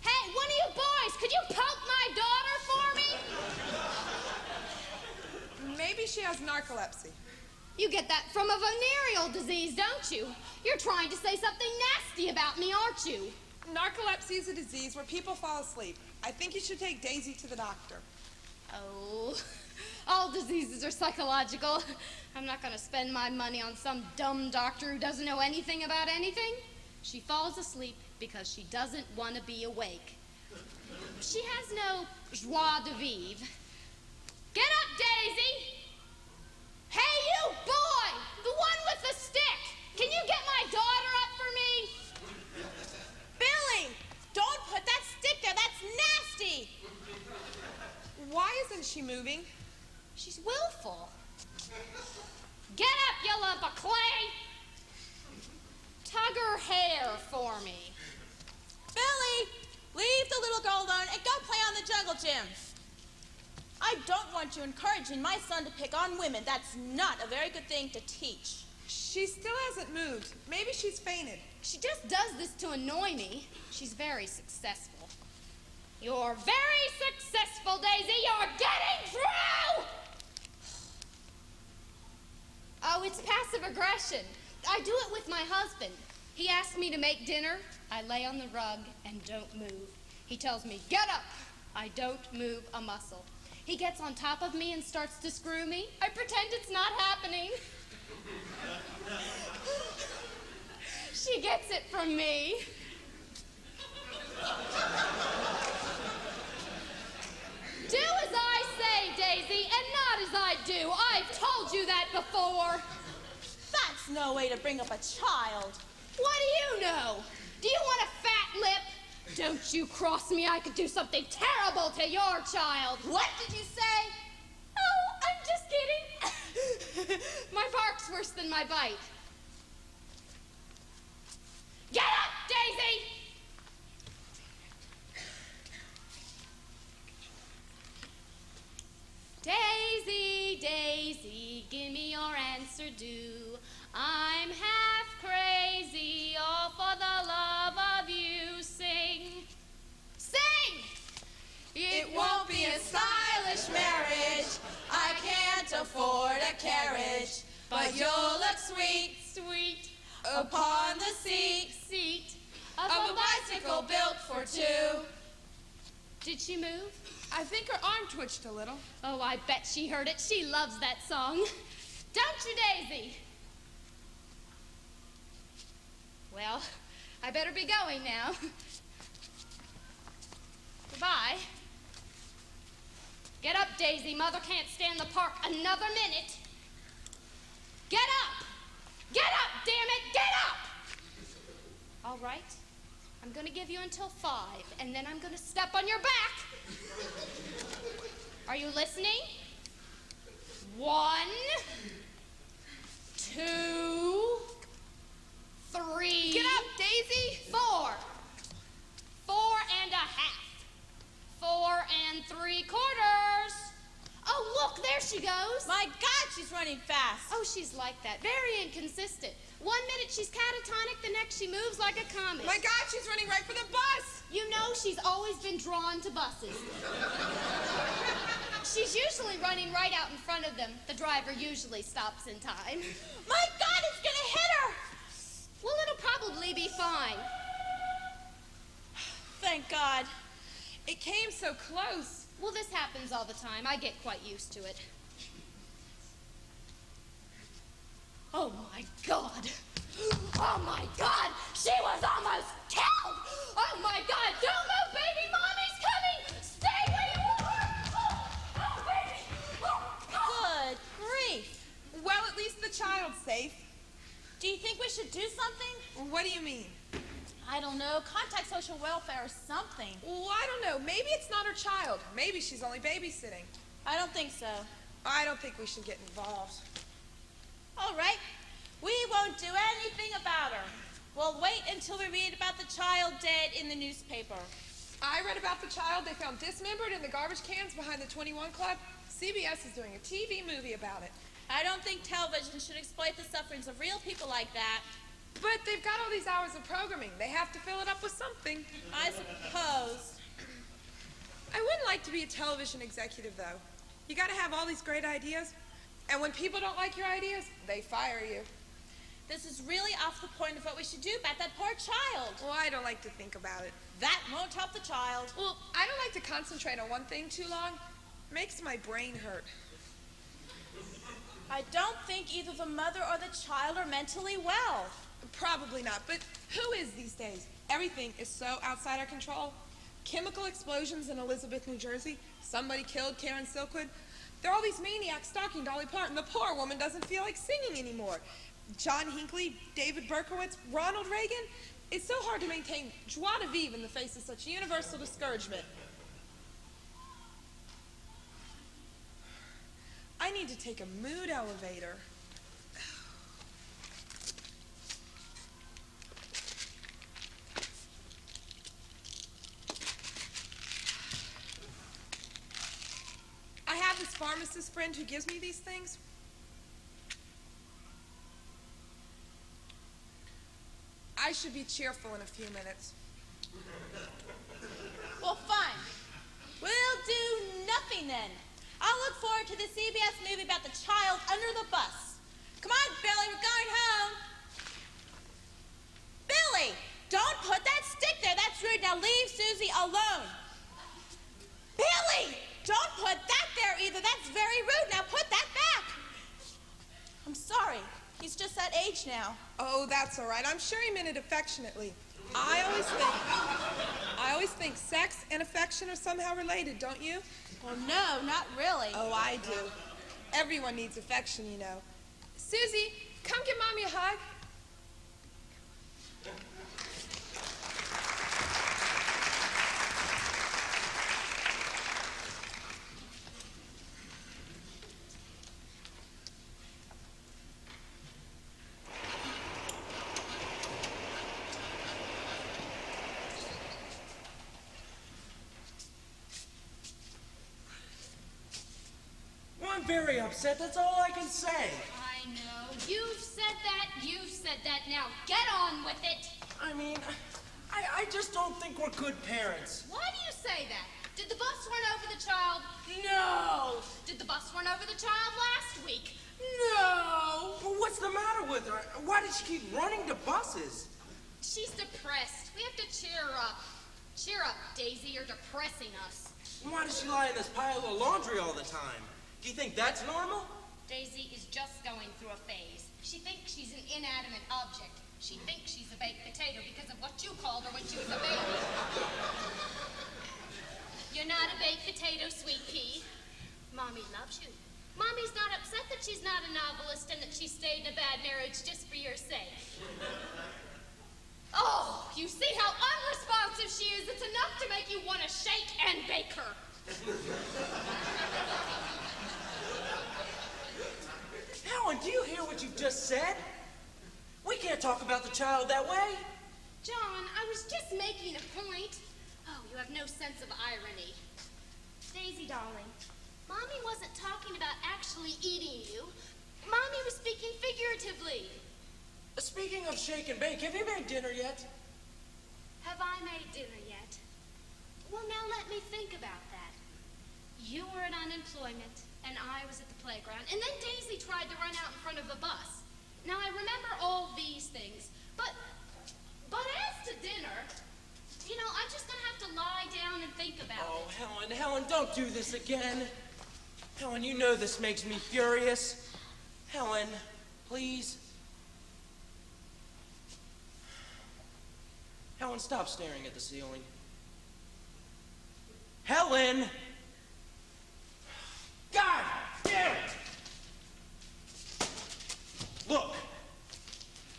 Hey, one of you boys, could you poke my daughter for me? Maybe she has narcolepsy. You get that from a venereal disease, don't you? You're trying to say something nasty about me, aren't you? Narcolepsy is a disease where people fall asleep. I think you should take Daisy to the doctor. Oh, all diseases are psychological. I'm not going to spend my money on some dumb doctor who doesn't know anything about anything. She falls asleep because she doesn't want to be awake. She has no joie de vivre. Get up, Daisy! Hey, you boy! The one with the stick! Can you get my daughter up for me? Billy! Don't put that stick there! That's nasty! Why isn't she moving? She's willful. Get up, you lump of clay! Tug her hair for me. Billy! Leave the little girl alone and go play on the jungle gym. I don't want you encouraging my son to pick on women. That's not a very good thing to teach. She still hasn't moved. Maybe she's fainted. She just does this to annoy me. She's very successful. You're very successful, Daisy. You're getting through! Oh, it's passive aggression. I do it with my husband. He asks me to make dinner. I lay on the rug and don't move. He tells me, get up. I don't move a muscle. He gets on top of me and starts to screw me. I pretend it's not happening. She gets it from me. Do as I say, Daisy, and not as I do. I've told you that before. That's no way to bring up a child. What do you know? Do you want a fat lip? Don't you cross me. I could do something terrible to your child. What did you say? Oh, I'm just kidding. My bark's worse than my bite. Get up, Daisy! Daisy, Daisy, give me your answer due. I'm half crazy, all for the love of you. Sing, sing! It won't be a stylish marriage. I can't afford a carriage. But you'll look sweet, Sweet upon the seat seat of a bicycle built for two. Did she move? I think her arm twitched a little. Oh, I bet she heard it. She loves that song. Don't you, Daisy? Well, I better be going now. Goodbye. Get up, Daisy. Mother can't stand the park another minute. Get up! Get up, damn it! Get up! All right. I'm gonna give you until 5, and then I'm gonna step on your back. Are you listening? 1, 2, 3. Get up, Daisy! 4. 4 and a half. 4 3/4. Oh, look, there she goes. My God, she's running fast. Oh, she's like that. Very inconsistent. 1 minute she's catatonic, the next she moves like a comet. My God, she's running right for the bus! You know she's always been drawn to buses. She's usually running right out in front of them. The driver usually stops in time. My God, it's gonna hit her! Well, it'll probably be fine. Thank God. It came so close. Well, this happens all the time. I get quite used to it. Oh, my God. Oh, my God. She was almost killed. Oh, my God. Don't move, baby. Mommy's coming. Stay where you are. Oh, baby. Good grief. Well, at least the child's safe. Do you think we should do something? What do you mean? I don't know. Contact social welfare or something. Well, I don't know. Maybe it's not her child. Maybe she's only babysitting. I don't think so. I don't think we should get involved. All right. We won't do anything about her. We'll wait until we read about the child dead in the newspaper. I read about the child they found dismembered in the garbage cans behind the 21 Club. CBS is doing a TV movie about it. I don't think television should exploit the sufferings of real people like that. But they've got all these hours of programming. They have to fill it up with something. I suppose. I wouldn't like to be a television executive, though. You gotta have all these great ideas, and when people don't like your ideas, they fire you. This is really off the point of what we should do about that poor child. Well, I don't like to think about it. That won't help the child. Well, I don't like to concentrate on one thing too long. It makes my brain hurt. I don't think either the mother or the child are mentally well. Probably not, but who is these days? Everything is so outside our control. Chemical explosions in Elizabeth, New Jersey. Somebody killed Karen Silkwood. There are all these maniacs stalking Dolly Parton. The poor woman doesn't feel like singing anymore. John Hinckley, David Berkowitz, Ronald Reagan. It's so hard to maintain joie de vivre in the face of such universal discouragement. I need to take a mood elevator. I have this pharmacist friend who gives me these things. I should be cheerful in a few minutes. Well, fine. We'll do nothing then. I'll look forward to the CBS movie about the child under the bus. Come on, Billy, we're going home. Billy, don't put that stick there. That's rude. Now leave Susie alone. Billy, don't put that there either. That's very rude. Now put that back. I'm sorry. He's just that age now. Oh, that's all right. I'm sure he meant it affectionately. I always think sex and affection are somehow related, don't you? Well, no, not really. Oh, I do. Everyone needs affection, you know. Susie, come give Mommy a hug. I'm very upset, that's all I can say. I know. You've said that. You've said that. Now get on with it. I mean, I just don't think we're good parents. Why do you say that? Did the bus run over the child? No! Did the bus run over the child last week? No! Well, what's the matter with her? Why does she keep running to buses? She's depressed. We have to cheer her up. Cheer up, Daisy, you're depressing us. Why does she lie in this pile of laundry all the time? Do you think that's normal? Daisy is just going through a phase. She thinks she's an inanimate object. She thinks she's a baked potato because of what you called her when she was a baby. You're not a baked potato, sweet pea. Mommy loves you. Mommy's not upset that she's not a novelist and that she stayed in a bad marriage just for your sake. Oh, you see how unresponsive she is? It's enough to make you want to shake and bake her. Helen, do you hear what you've just said? We can't talk about the child that way. John, I was just making a point. Oh, you have no sense of irony. Daisy, darling, Mommy wasn't talking about actually eating you. Mommy was speaking figuratively. Speaking of shake and bake, have you made dinner yet? Have I made dinner yet? Well, now let me think about that. You were in unemployment, and I was at the playground, and then Daisy tried to run out in front of the bus. Now, I remember all these things, but as to dinner, you know, I'm just gonna have to lie down and think about it. Oh, Helen, don't do this again. Helen, you know this makes me furious. Helen, please. Helen, stop staring at the ceiling. Helen! God damn it! Look,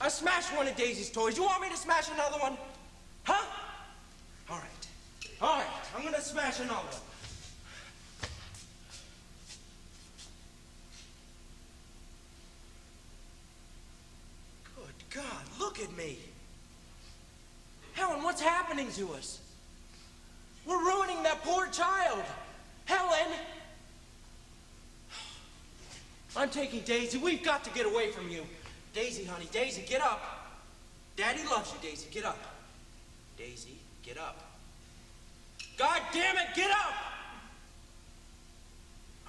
I smashed one of Daisy's toys. You want me to smash another one? Huh? All right, I'm gonna smash another one. Good God, look at me. Helen, what's happening to us? We're ruining that poor child. Helen! I'm taking Daisy. We've got to get away from you. Daisy, honey, Daisy, get up. Daddy loves you, Daisy, get up. Daisy, get up. God damn it, get up!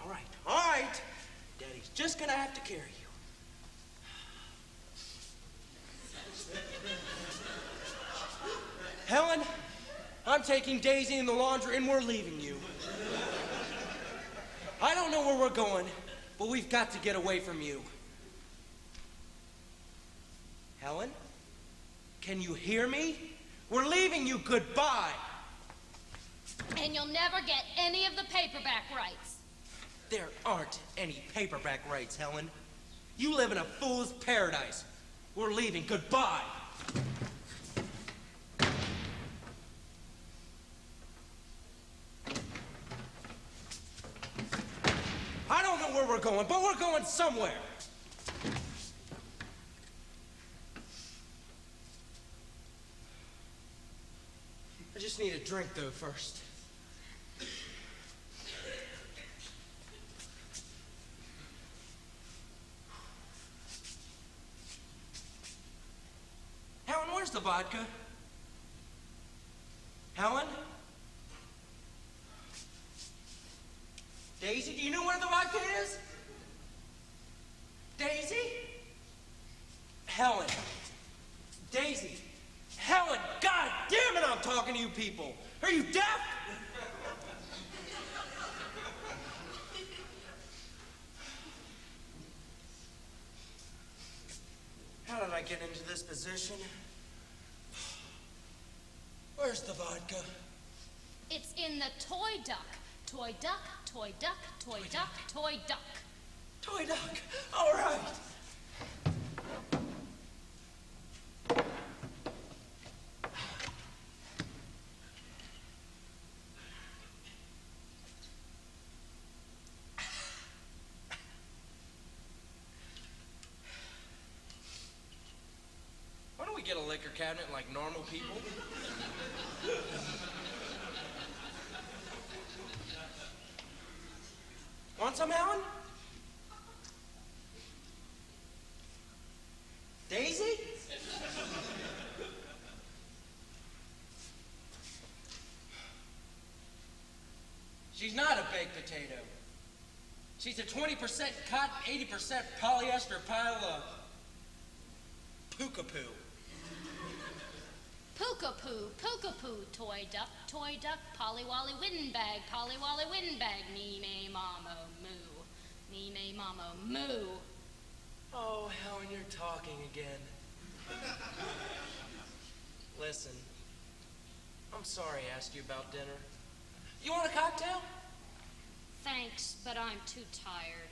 All right. Daddy's just gonna have to carry you. Helen, I'm taking Daisy in the laundry and we're leaving you. I don't know where we're going, but we've got to get away from you. Helen, can you hear me? We're leaving you. Goodbye. And you'll never get any of the paperback rights. There aren't any paperback rights, Helen. You live in a fool's paradise. We're leaving. Goodbye. I don't know where we're going, but we're going somewhere. I just need a drink, though, first. Helen, where's the vodka? Helen? Daisy, do you know where the vodka is? Daisy? Helen. Daisy. Helen, God damn it, I'm talking to you people. Are you deaf? How did I get into this position? Where's the vodka? It's in the toy duck. Toy duck, toy duck, toy duck, toy duck. Toy duck, all right. Why don't we get a liquor cabinet like normal people? Want some, Helen? Daisy? She's not a baked potato. She's a 20% cotton, 80% polyester pile of poo-ka-poo. Poo, toy duck, polly wally windbag, me may mamo moo, me may mamo moo. Oh, Helen, you're talking again. Listen, I'm sorry I asked you about dinner. You want a cocktail? Thanks, but I'm too tired.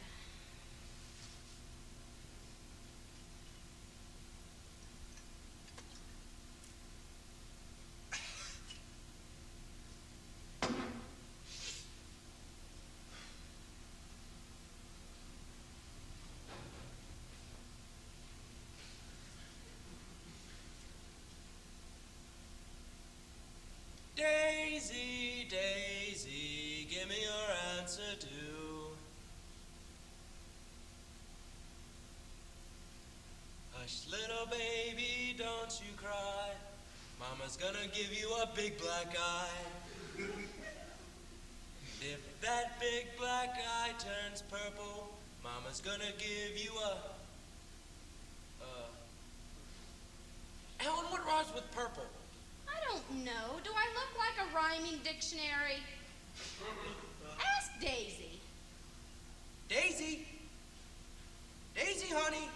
Daisy, Daisy, give me your answer too. Hush, little baby, don't you cry. Mama's gonna give you a big black eye. If that big black eye turns purple, Mama's gonna give you a... Helen, what rhymes with purple? I don't know. Do I look like a rhyming dictionary? Ask Daisy. Daisy? Daisy, honey,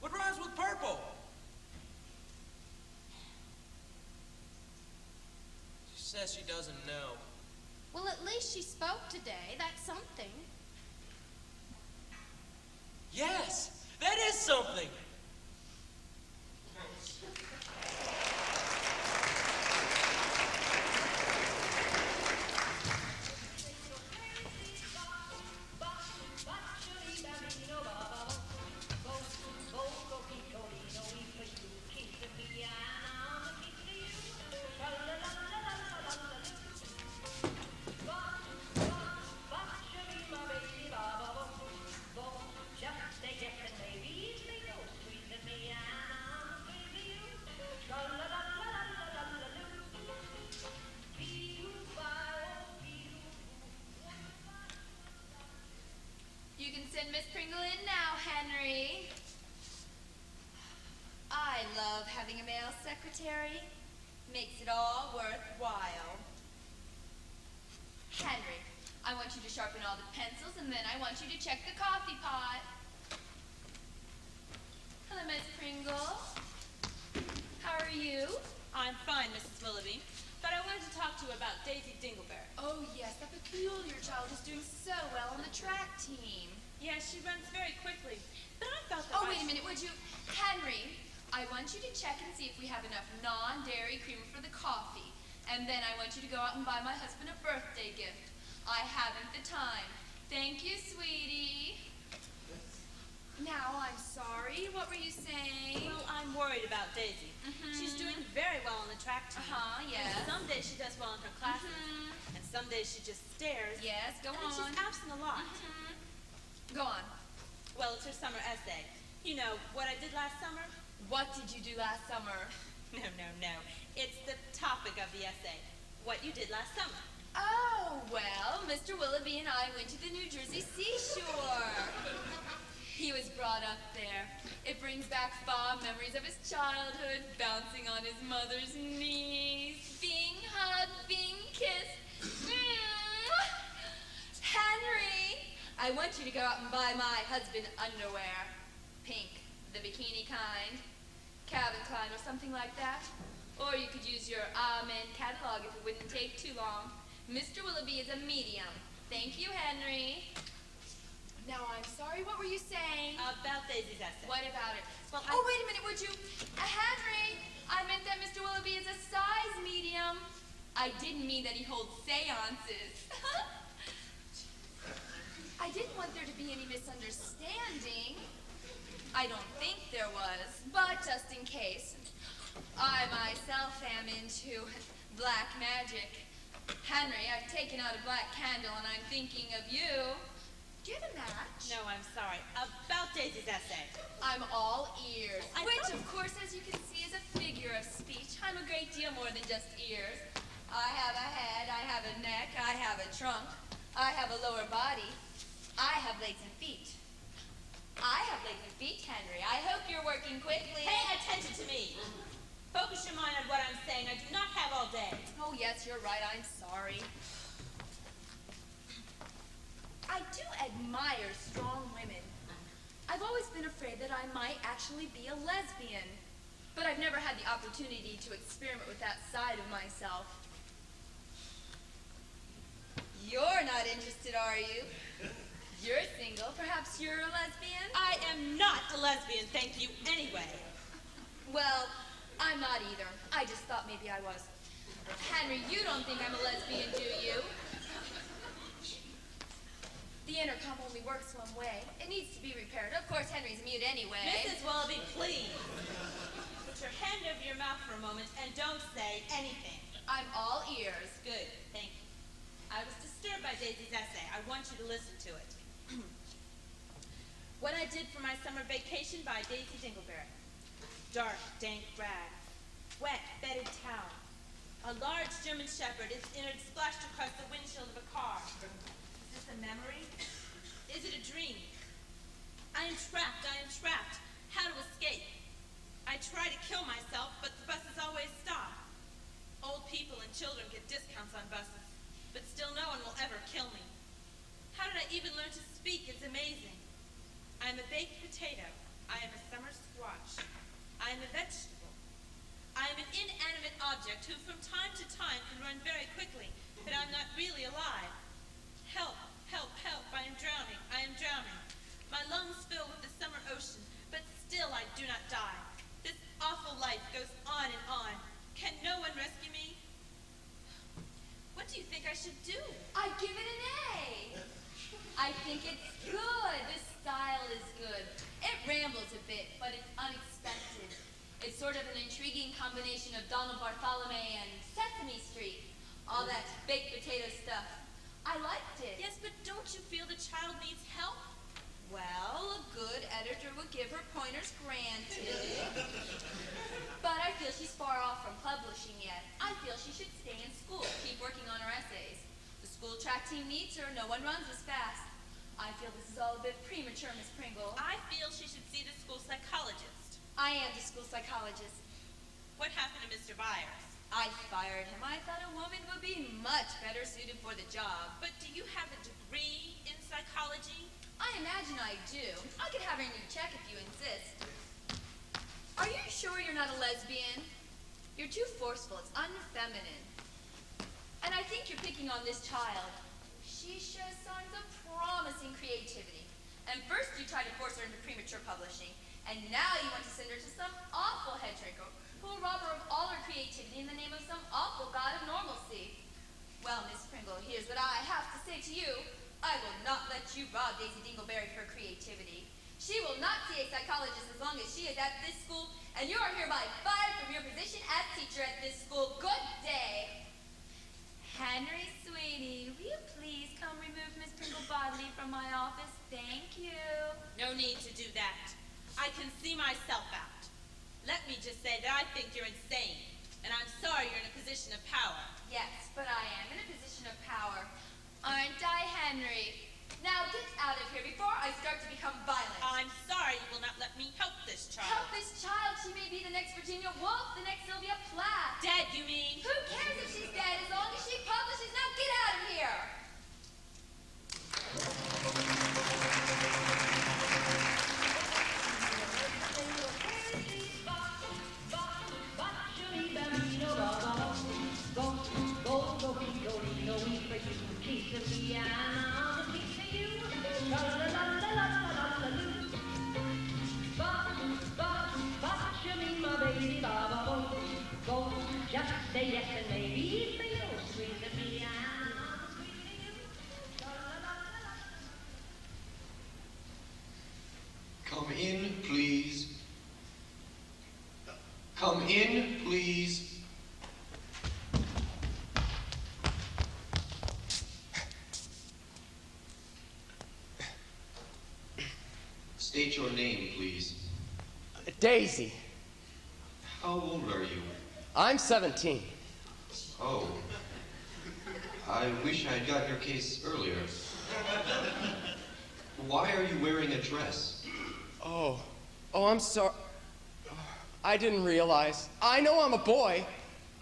what rhymes with purple? She says she doesn't know. Well, at least she spoke today. That's something. Yes, that is something. You can send Miss Pringle in now, Henry. I love having a male secretary. Makes it all worthwhile. Henry, I want you to sharpen all the pencils, and then I want you to check the coffee pot. Hello, Miss Pringle. How are you? I'm fine, Mrs. Willoughby, but I wanted to talk to you about Daisy Dingleberry. Oh, yes, that peculiar child is doing so well on the track team. Yes, she runs very quickly, but I felt that Oh, wait a minute, would you? Henry, I want you to check and see if we have enough non-dairy creamer for the coffee. And then I want you to go out and buy my husband a birthday gift. I haven't the time. Thank you, sweetie. Now, I'm sorry. What were you saying? Well, I'm worried about Daisy. She's doing very well on the track team. Yes. And some days she does well in her classes, and some days she just stares. Yes, go and on. she's absent a lot. Go on. Well, it's her summer essay. You know, what I did last summer? What did you do last summer? No. It's the topic of the essay. What you did last summer. Oh, well, Mr. Willoughby and I went to the New Jersey seashore. He was brought up there. It brings back fond memories of his childhood, bouncing on his mother's knees, being hugged, being kissed. Henry, I want you to go out and buy my husband underwear. Pink, the bikini kind. Calvin Klein or something like that. Or you could use your Amen catalog if it wouldn't take too long. Mr. Willoughby is a medium. Thank you, Henry. Now, I'm sorry, what were you saying? About Daisy's essay. What about it? Well, oh, wait a minute, would you? Henry, I meant that Mr. Willoughby is a size medium. I didn't mean that he holds seances. I didn't want there to be any misunderstanding. I don't think there was, but just in case. I myself am into black magic. Henry, I've taken out a black candle and I'm thinking of you. Do you have a match? No, I'm sorry. About Daisy's essay. I'm all ears. I Which, thought- of course, as you can see, is a figure of speech. I'm a great deal more than just ears. I have a head, I have a neck, I have a trunk, I have a lower body, I have legs and feet. I have legs and feet, Henry. I hope you're working quickly. Pay attention to me. Focus your mind on what I'm saying. I do not have all day. Oh, yes, you're right. I'm sorry. I do admire strong women. I've always been afraid that I might actually be a lesbian, but I've never had the opportunity to experiment with that side of myself. You're not interested, are you? You're single. Perhaps you're a lesbian? I am not a lesbian, thank you, anyway. Well, I'm not either. I just thought maybe I was. Henry, you don't think I'm a lesbian, do you? The intercom only works one way. It needs to be repaired. Of course, Henry's mute anyway. Mrs. Willoughby, please. Put your hand over your mouth for a moment and don't say anything. I'm all ears. Good, thank you. I was disturbed by Daisy's essay. I want you to listen to it. What I did for my summer vacation by Daisy Dingleberry. Dark, dank rags. Wet, bedded towel. A large German shepherd, its innards splashed across the windshield of a car. Is this a memory? Is it a dream? I am trapped. How to escape? I try to kill myself, but the buses always stop. Old people and children get discounts on buses, but still no one will ever kill me. How did I even learn to speak? It's amazing. I am a baked potato. I am a summer squash. I am a vegetable. I am an inanimate object who from time to time can run very quickly, but I'm not really alive. Help, help, help, I am drowning. My lungs fill with the summer ocean, but still I do not die. This awful life goes on and on. Can no one rescue me? What do you think I should do? I give it an A. I think it's good. The style is good. It rambles a bit, but it's unexpected. It's sort of an intriguing combination of Donald Bartholomew and Sesame Street. All that baked potato stuff. I liked it. Yes, but don't you feel the child needs help? Well, a good editor would give her pointers granted. But I feel she's far off from publishing yet. I feel she should stay in school, keep working on her essays. The school track team needs her. No one runs as fast. I feel this is all a bit premature, Miss Pringle. I feel she should see the school psychologist. I am the school psychologist. What happened to Mr. Byers? I fired him. I thought a woman would be much better suited for the job. But do you have a degree in psychology? I imagine I do. I could have her new check if you insist. Are you sure you're not a lesbian? You're too forceful. It's unfeminine. And I think you're picking on this child. She shows signs of promising creativity. And first you tried to force her into premature publishing. And now you want to send her to some awful head drinker who will rob her of all her creativity in the name of some awful god of normalcy. Well, Miss Pringle, here's what I have to say to you. I will not let you rob Daisy Dingleberry of her creativity. She will not see a psychologist as long as she is at this school, and you are hereby fired from your position as teacher at this school. Good day. Henry, sweetie, will you please come remove Miss Pringle bodily from my office? Thank you. No need to do that. I can see myself out. Let me just say that I think you're insane, and I'm sorry you're in a position of power. Yes, but I am in a position of power. Aren't I, Henry? Now get out of here before I start to become violent. I'm sorry you will not let me help this child. Help this child. She may be the next Virginia Woolf, the next Sylvia Plath. Dead, you mean? Who cares if she's dead as long as she publishes? Now get out of here. Just say yes and maybe feel sweet the piano. Come in, please. Come in, please. State your name, please. Daisy. How old are you? I'm 17. Oh. I wish I'd got your case earlier. Why are you wearing a dress? Oh, I'm sorry. I didn't realize. I know I'm a boy,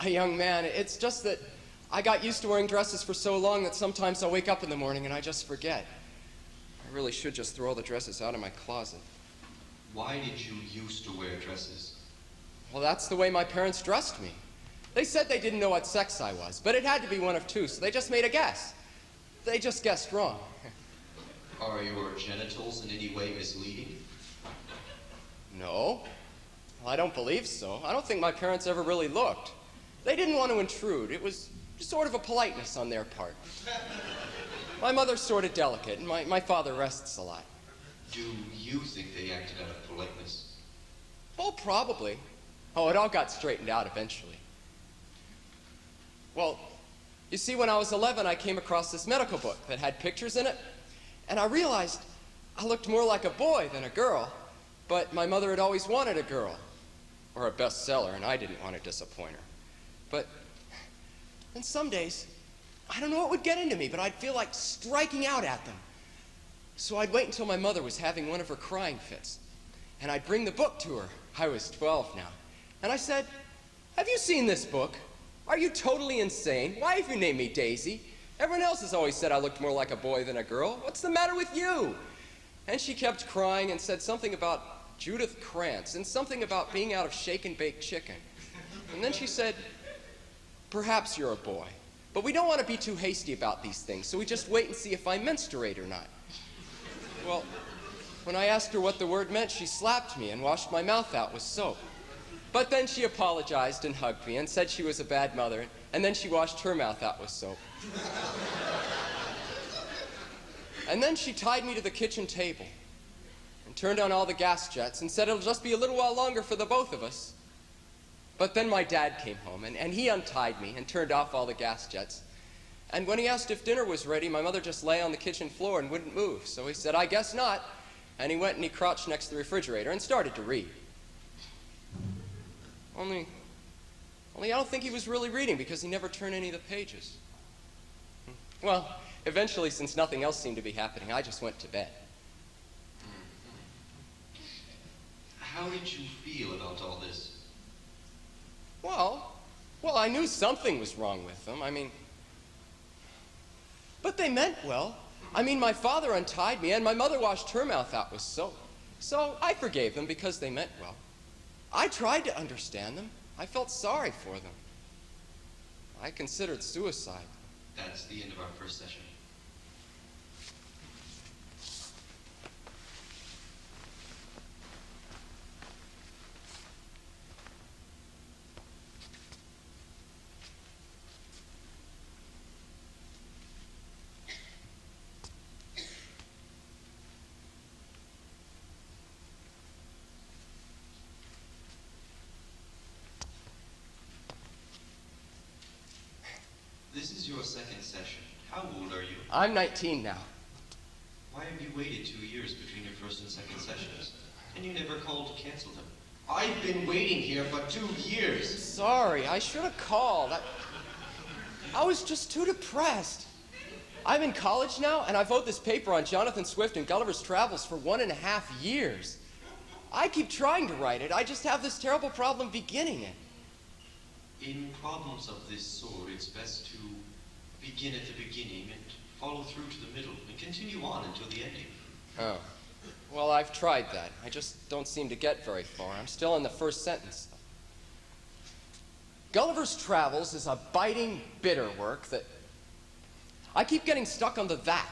a young man. It's just that I got used to wearing dresses for so long that sometimes I'll wake up in the morning and I just forget. I really should just throw all the dresses out of my closet. Why did you used to wear dresses? Well, that's the way my parents dressed me. They said they didn't know what sex I was, but it had to be one of two, so they just made a guess. They just guessed wrong. Are your genitals in any way misleading? No. Well, I don't believe so. I don't think my parents ever really looked. They didn't want to intrude. It was sort of a politeness on their part. My mother's sort of delicate, and my father rests a lot. Do you think they acted out of politeness? Oh, probably. Oh, it all got straightened out eventually. Well, you see, when I was 11, I came across this medical book that had pictures in it, and I realized I looked more like a boy than a girl, but my mother had always wanted a girl, or a bestseller, and I didn't want to disappoint her. But then some days, I don't know what would get into me, but I'd feel like striking out at them. So I'd wait until my mother was having one of her crying fits, and I'd bring the book to her. I was 12 now. And I said, "Have you seen this book? Are you totally insane? Why have you named me Daisy? Everyone else has always said I looked more like a boy than a girl. What's the matter with you?" And she kept crying and said something about Judith Krantz and something about being out of shake and bake chicken. And then she said, "Perhaps you're a boy, but we don't want to be too hasty about these things, so we just wait and see if I menstruate or not." Well, when I asked her what the word meant, she slapped me and washed my mouth out with soap. But then she apologized and hugged me and said she was a bad mother, and then she washed her mouth out with soap. And then she tied me to the kitchen table and turned on all the gas jets and said it'll just be a little while longer for the both of us. But then my dad came home, and he untied me and turned off all the gas jets. And when he asked if dinner was ready, my mother just lay on the kitchen floor and wouldn't move. So he said, "I guess not." And he went and he crouched next to the refrigerator and started to read. Only I don't think he was really reading because he never turned any of the pages. Well, eventually, since nothing else seemed to be happening, I just went to bed. How did you feel about all this? Well, I knew something was wrong with them. But they meant well. My father untied me, and my mother washed her mouth out with soap. So I forgave them because they meant well. I tried to understand them. I felt sorry for them. I considered suicide. That's the end of our first session. This is your second session. How old are you? I'm 19 now. Why have you waited 2 years between your first and second sessions? And you never called to cancel them. I've been waiting here for 2 years. Sorry, I should have called. I was just too depressed. I'm in college now, and I wrote this paper on Jonathan Swift and Gulliver's Travels for 1.5 years. I keep trying to write it. I just have this terrible problem beginning it. In problems of this sort, it's best to begin at the beginning and follow through to the middle and continue on until the ending. Oh. Well, I've tried that. I just don't seem to get very far. I'm still in the first sentence. Gulliver's Travels is a biting, bitter work that... I keep getting stuck on the that.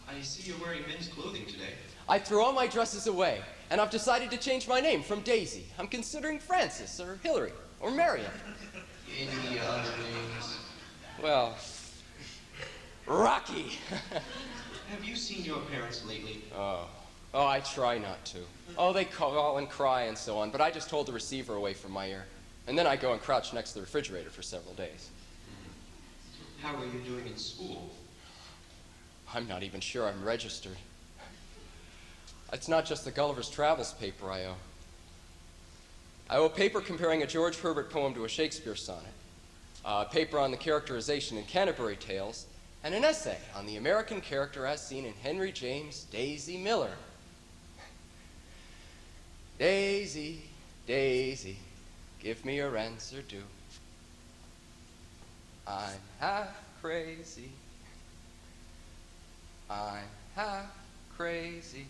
I see you're wearing men's clothing today. I threw all my dresses away, and I've decided to change my name from Daisy. I'm considering Frances, or Hillary, or Marion. Any other names? Well, Rocky. Have you seen your parents lately? Oh, I try not to. Oh, they call and cry and so on, but I just hold the receiver away from my ear. And then I go and crouch next to the refrigerator for several days. How are you doing in school? I'm not even sure I'm registered. It's not just the Gulliver's Travels paper I owe. I owe a paper comparing a George Herbert poem to a Shakespeare sonnet, a paper on the characterization in Canterbury Tales, and an essay on the American character as seen in Henry James Daisy Miller. Daisy, Daisy, give me your answer due. I'm half crazy. I'm half crazy.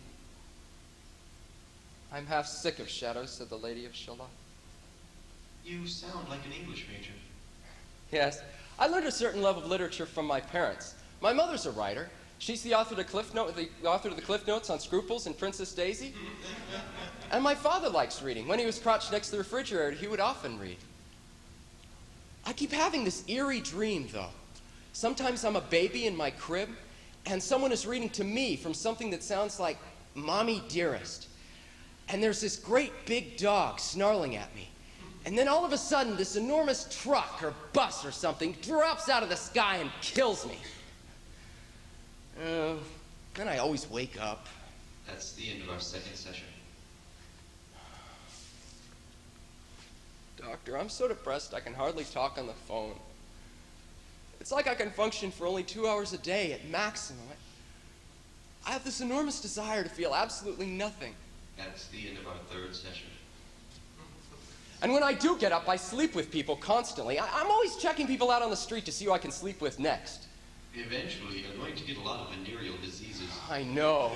I'm half sick of shadows, said the Lady of Shalott. You sound like an English major. Yes, I learned a certain level of literature from my parents. My mother's a writer. She's the author of the Cliff Notes on Scruples and Princess Daisy. And my father likes reading. When he was crouched next to the refrigerator, he would often read. I keep having this eerie dream, though. Sometimes I'm a baby in my crib, and someone is reading to me from something that sounds like Mommy Dearest. And there's this great big dog snarling at me. And then all of a sudden, this enormous truck or bus or something drops out of the sky and kills me. Then I always wake up. That's the end of our second session. Doctor, I'm so depressed I can hardly talk on the phone. It's like I can function for only 2 hours a day at maximum. I have this enormous desire to feel absolutely nothing. That's the end of our third session. And when I do get up, I sleep with people constantly. I'm always checking people out on the street to see who I can sleep with next. Eventually, you're going to get a lot of venereal diseases. I know.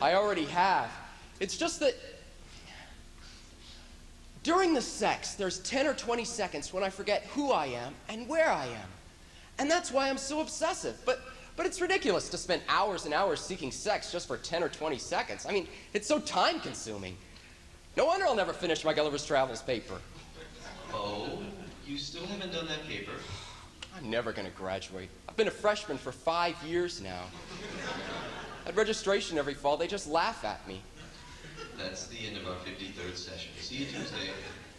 I already have. It's just that during the sex, there's 10 or 20 seconds when I forget who I am and where I am. And that's why I'm so obsessive. But it's ridiculous to spend hours and hours seeking sex just for 10 or 20 seconds. I mean, it's so time-consuming. No wonder I'll never finish my Gulliver's Travels paper. Oh, you still haven't done that paper? I'm never going to graduate. I've been a freshman for 5 years now. At registration every fall, they just laugh at me. That's the end of our 53rd session. See you Tuesday.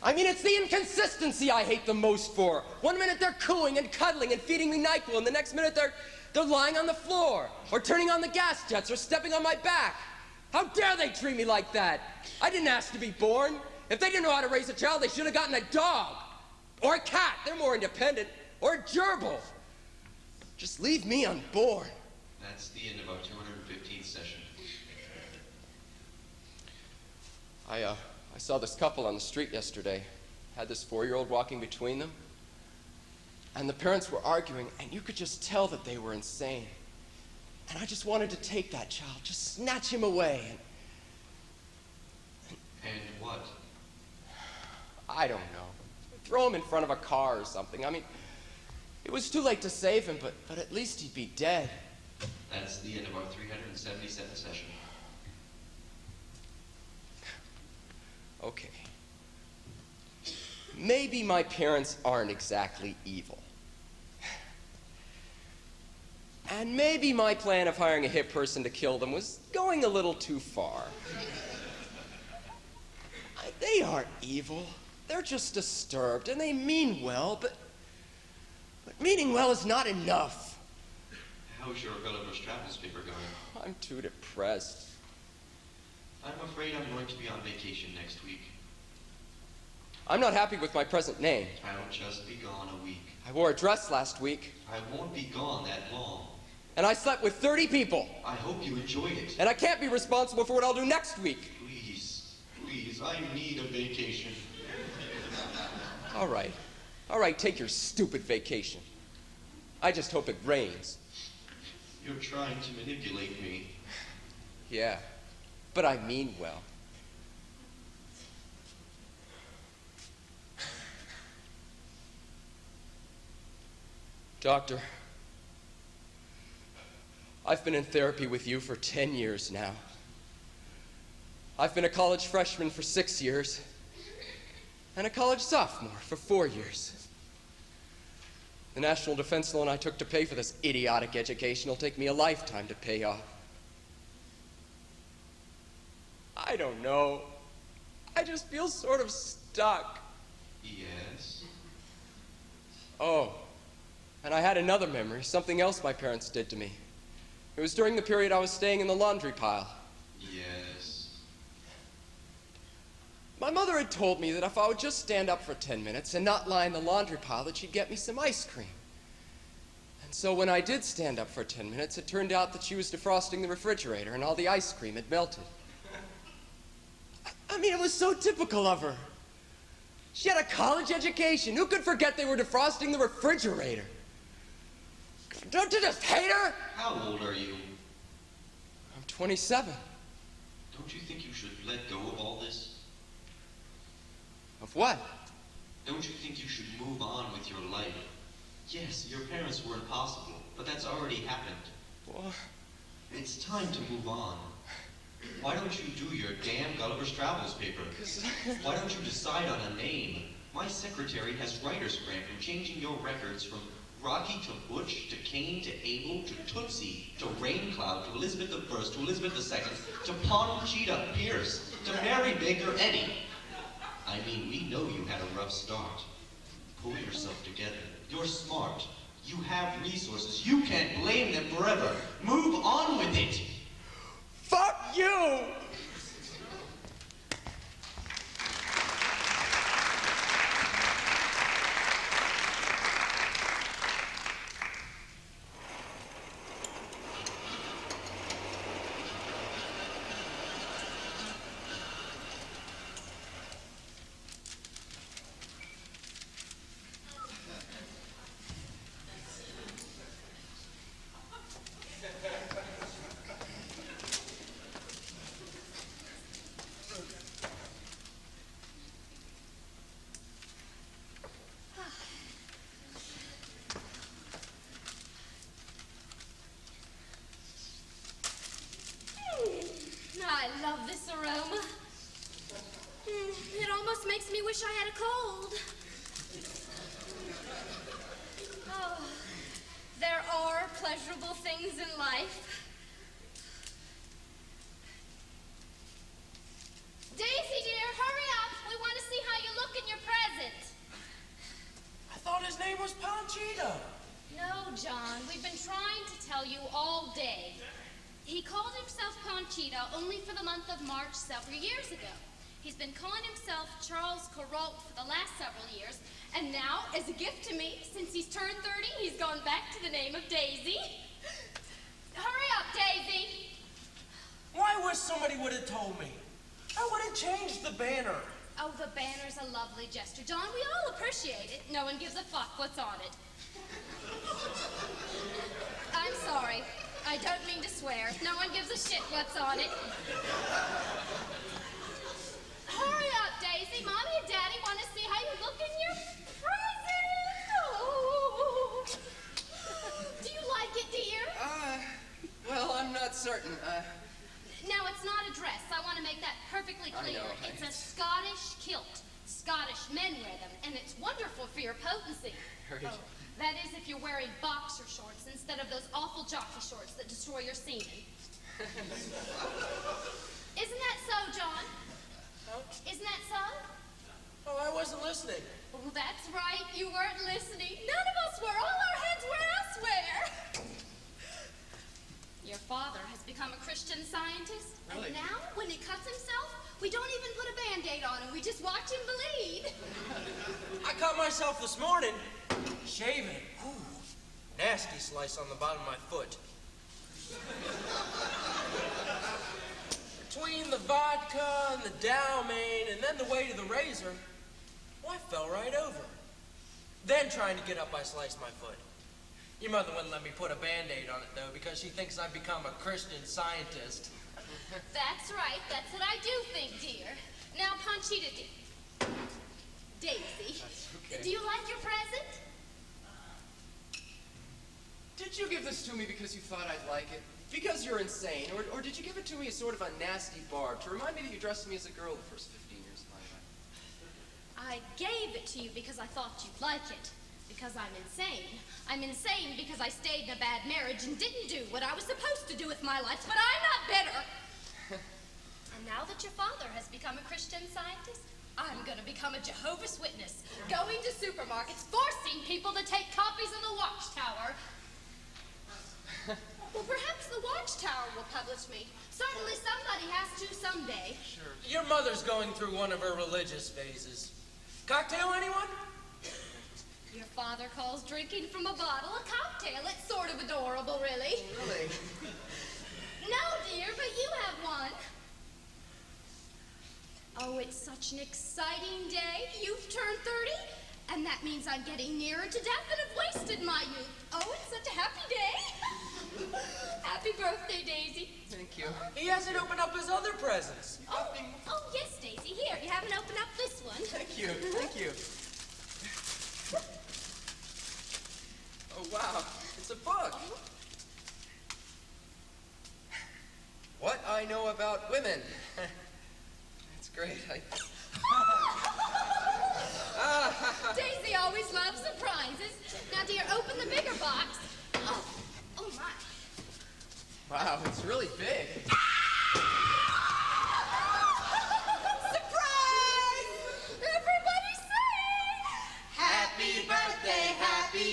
I mean, it's the inconsistency I hate the most for. 1 minute they're cooing and cuddling and feeding me NyQuil, and the next minute they're lying on the floor, or turning on the gas jets, or stepping on my back. How dare they treat me like that? I didn't ask to be born. If they didn't know how to raise a child, they should have gotten a dog. Or a cat. They're more independent. Or a gerbil. Just leave me unborn. That's the end of our 215th session. I saw this couple on the street yesterday. Had this 4-year-old walking between them. And the parents were arguing, and you could just tell that they were insane. And I just wanted to take that child, just snatch him away. And what? I don't know. Throw him in front of a car or something. I mean, it was too late to save him, but at least he'd be dead. That's the end of our 377th session. Okay. Maybe my parents aren't exactly evil. And maybe my plan of hiring a hip person to kill them was going a little too far. They aren't evil. They're just disturbed, and they mean well, but meaning well is not enough. How's your Gulliver's Travels paper going? I'm too depressed. I'm afraid I'm going to be on vacation next week. I'm not happy with my present name. I'll just be gone a week. I wore a dress last week. I won't be gone that long. And I slept with 30 people. I hope you enjoyed it. And I can't be responsible for what I'll do next week. Please, I need a vacation. All right, take your stupid vacation. I just hope it rains. You're trying to manipulate me. Yeah, but I mean well. Doctor, I've been in therapy with you for 10 years now. I've been a college freshman for 6 years, and a college sophomore for 4 years. The national defense loan I took to pay for this idiotic education will take me a lifetime to pay off. I don't know. I just feel sort of stuck. Yes? Oh, and I had another memory, something else my parents did to me. It was during the period I was staying in the laundry pile. Yes. My mother had told me that if I would just stand up for 10 minutes and not lie in the laundry pile, that she'd get me some ice cream. And so when I did stand up for 10 minutes, it turned out that she was defrosting the refrigerator and all the ice cream had melted. I mean, it was so typical of her. She had a college education. Who could forget they were defrosting the refrigerator? Don't you just hate her? How old are you? I'm 27. Don't you think you should let go of all this? Of what? Don't you think you should move on with your life? Yes, your parents were impossible, but that's already happened. Well, it's time to move on. Why don't you do your damn Gulliver's Travels paper? Why don't you decide on a name? My secretary has writer's cramp from changing your records from Rocky to Butch to Cain to Abel to Tootsie to Raincloud to Elizabeth I to Elizabeth II to Conchita Pierce to Mary Baker Eddy. I mean, we know you had a rough start. Pull yourself together. You're smart. You have resources. You can't blame them forever. Move on with it. Fuck you! I love this aroma. It almost makes me wish I had a cold. Oh, there are pleasurable things in life. Daisy, dear, hurry up. We want to see how you look in your present. I thought his name was Conchita. No, John, we've been trying to tell you all day. He called himself Conchita only for the month of March several years ago. He's been calling himself Charles Corot for the last several years, and now, as a gift to me, since he's turned 30, he's gone back to the name of Daisy. Hurry up, Daisy! Why wish somebody would have told me? I would have changed the banner. Oh, the banner's a lovely gesture, John. We all appreciate it. No one gives a fuck what's on it. I'm sorry. I don't mean to swear. No one gives a shit what's on it. Hurry up, Daisy. Mommy and Daddy want to see how you look in your present. Oh. Do you like it, dear? Well, I'm not certain. Now, it's not a dress. I want to make that perfectly clear. It's a Scottish kilt. Scottish men wear them, and it's wonderful for your potency. Right. Oh, that is if you're wearing boxer shorts instead of those awful jockey shorts that destroy your semen. Isn't that so, John? Huh? Isn't that so? Oh, I wasn't listening. Oh, that's right. You weren't listening. None of us were. All our heads were elsewhere. Your father has become a Christian Scientist. Really? And now, when he cuts himself, we don't even put a Band-Aid on him. We just watch him bleed. I cut myself this morning. Shaving. Ooh, nasty slice on the bottom of my foot. Between the vodka and the Dalmane and then the weight of the razor, well, I fell right over. Then trying to get up, I sliced my foot. Your mother wouldn't let me put a Band-Aid on it, though, because she thinks I've become a Christian Scientist. That's right. That's what I do think, dear. Now, Conchita, Daisy, Okay. do you like your present? Did you give this to me because you thought I'd like it? Because you're insane? Or did you give it to me as sort of a nasty barb to remind me that you dressed me as a girl the first 15 years of my life? I gave it to you because I thought you'd like it. Because I'm insane. I'm insane because I stayed in a bad marriage and didn't do what I was supposed to do with my life, but I'm not bitter. And now that your father has become a Christian Scientist, I'm going to become a Jehovah's Witness, going to supermarkets, forcing people to take copies of the Watchtower. Well, perhaps the Watchtower will publish me. Certainly somebody has to someday. Sure. Your mother's going through one of her religious phases. Cocktail, anyone? Your father calls drinking from a bottle a cocktail. It's sort of adorable, really. Really? No, dear, but you have one. Oh, it's such an exciting day. You've turned 30, and that means I'm getting nearer to death and have wasted my youth. Oh, it's such a happy day. Happy birthday, Daisy. Thank you. He hasn't opened up his other presents. Oh, yes, Daisy. Here, you haven't opened up this one. Thank you. Thank you. Oh, wow. It's a book. What I Know About Women. That's great. Daisy always loves surprises. Now, dear, open the bigger box. Oh my. Wow, it's really big. Surprise! Everybody sing! Happy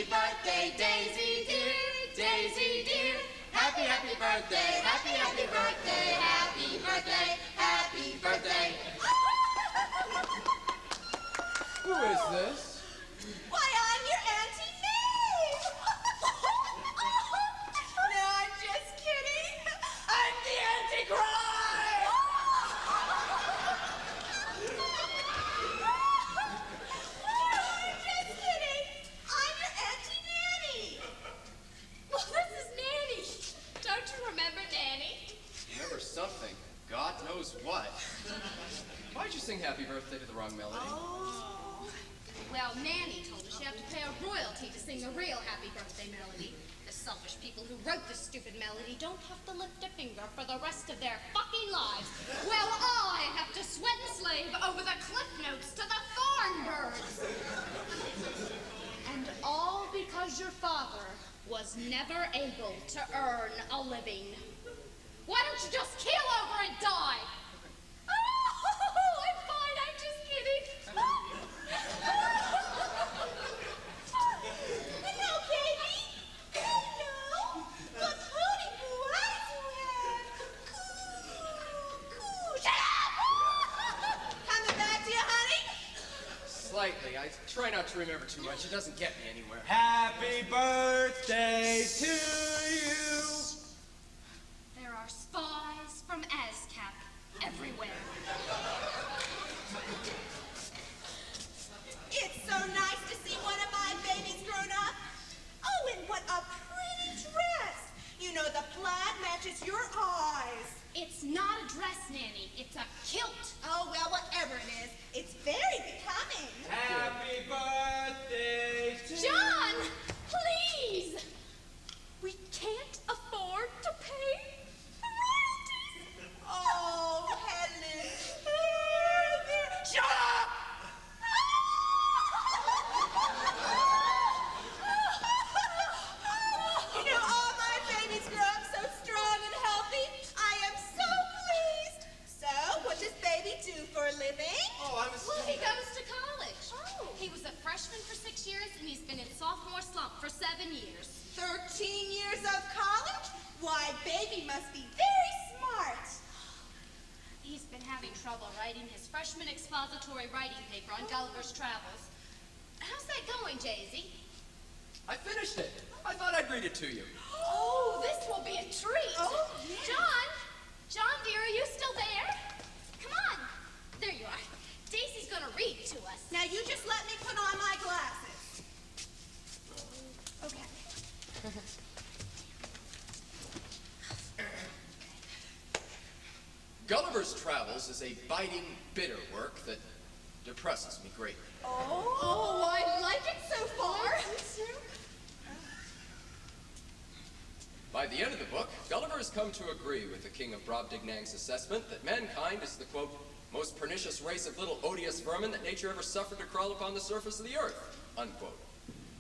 birthday, Daisy dear, Daisy dear. Happy birthday, happy birthday, happy birthday, happy birthday. Who is this? Why, I'm your Auntie May. No, I'm just kidding. I'm the Antichrist. I'm just kidding. I'm your Auntie Nanny. Well, this is Nanny. Don't you remember Nanny? Remember something. God knows what. Why'd you sing Happy Birthday to the wrong melody? Well, Nanny told us you have to pay a royalty to sing the real Happy Birthday melody. The selfish people who wrote this stupid melody don't have to lift a finger for the rest of their fucking lives. Well, I have to sweat and slave over the cliff notes to the thorn birds. And all because your father was never able to earn a living. Why don't you just keel over and die? Oh, I'm fine. I'm just kidding. Hello, baby. Hello. The pretty blue eyes you have. Coo. Shut up! Coming back to you, honey? Slightly. I try not to remember too much. It doesn't get me anywhere. Happy birthday to you. There are spies from ASCAP everywhere. It's so nice to see one of my babies grown up. Oh, and what a pretty dress. You know, the plaid matches your eyes. It's not a dress, Nanny. It's a kilt. Oh, well, whatever it is, it's very becoming. Happy birthday to John, please. We can't afford to pay the royalties. Oh, Helen. Shut up! You know, all my babies grow up so strong and healthy. I am so pleased. So, what does baby do for a living? Oh, I was... Well, he goes to college. Oh. He was a freshman for 6 years, and he's been in sophomore slump for 7 years. 13 years of college? Why, baby must be very smart. He's been having trouble writing his freshman expository writing paper on Gulliver's Travels. How's that going, Jay-Z? I finished it. I thought I'd read it to you. Oh, this will be a treat. Oh, yeah. John, dear, are you still there? Come on. There you are. Daisy's gonna read to us. Now, you just let me put on my glasses. Okay. Gulliver's Travels is a biting, bitter work that depresses me greatly. Oh, I like it so far. By the end of the book, Gulliver has come to agree with the King of Brobdingnag's assessment that mankind is the, quote, most pernicious race of little odious vermin that nature ever suffered to crawl upon the surface of the earth, unquote.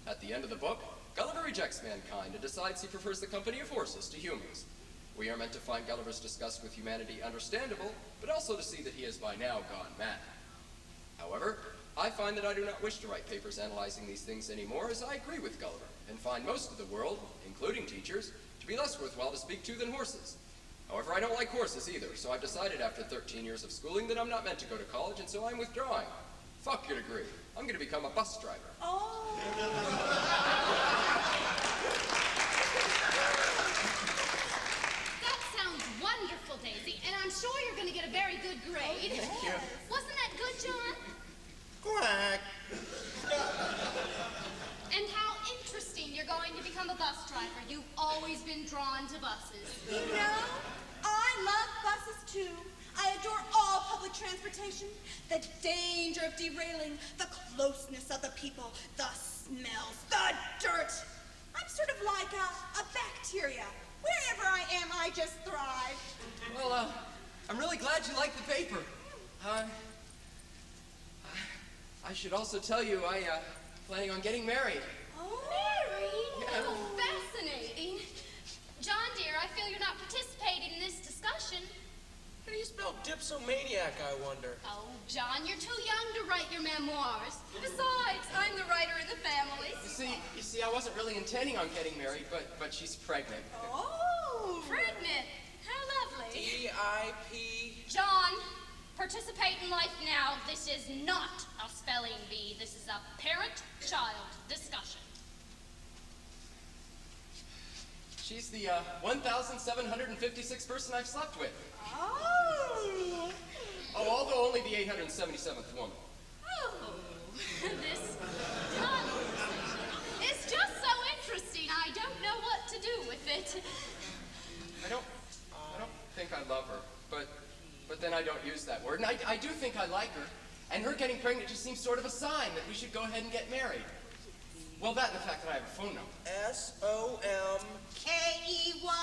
At the end of the book, Gulliver rejects mankind and decides he prefers the company of horses to humans. We are meant to find Gulliver's disgust with humanity understandable, but also to see that he has by now gone mad. However, I find that I do not wish to write papers analyzing these things anymore, as I agree with Gulliver, and find most of the world, including teachers, to be less worthwhile to speak to than horses. However, I don't like horses either, so I've decided after 13 years of schooling that I'm not meant to go to college, and so I'm withdrawing. Fuck your degree. I'm going to become a bus driver. Oh. That sounds wonderful, Daisy, and I'm sure you're gonna get a very good grade. Thank you. Was always been drawn to buses. You know, I love buses too. I adore all public transportation. The danger of derailing, the closeness of the people, the smells, the dirt. I'm sort of like a bacteria. Wherever I am, I just thrive. Well, I'm really glad you like the paper. I should also tell you, planning on getting married. Oh, married? Yeah. Oh, fascinating. John, dear, I feel you're not participating in this discussion. How do you spell dipsomaniac, I wonder? Oh, John, you're too young to write your memoirs. Besides, I'm the writer in the family. You see, I wasn't really intending on getting married, but she's pregnant. Oh! Pregnant. How lovely. D-I-P... John, participate in life now. This is not a spelling bee. This is a parent-child discussion. She's the 1,756th person I've slept with. Oh! Oh, although only the 877th woman. Oh, this conversation is just so interesting. I don't know what to do with it. I don't think I love her, but then I don't use that word. And I do think I like her, and her getting pregnant just seems sort of a sign that we should go ahead and get married. Well, that and the fact that I have a phone number. K-E-Y-M-O-U-S-E.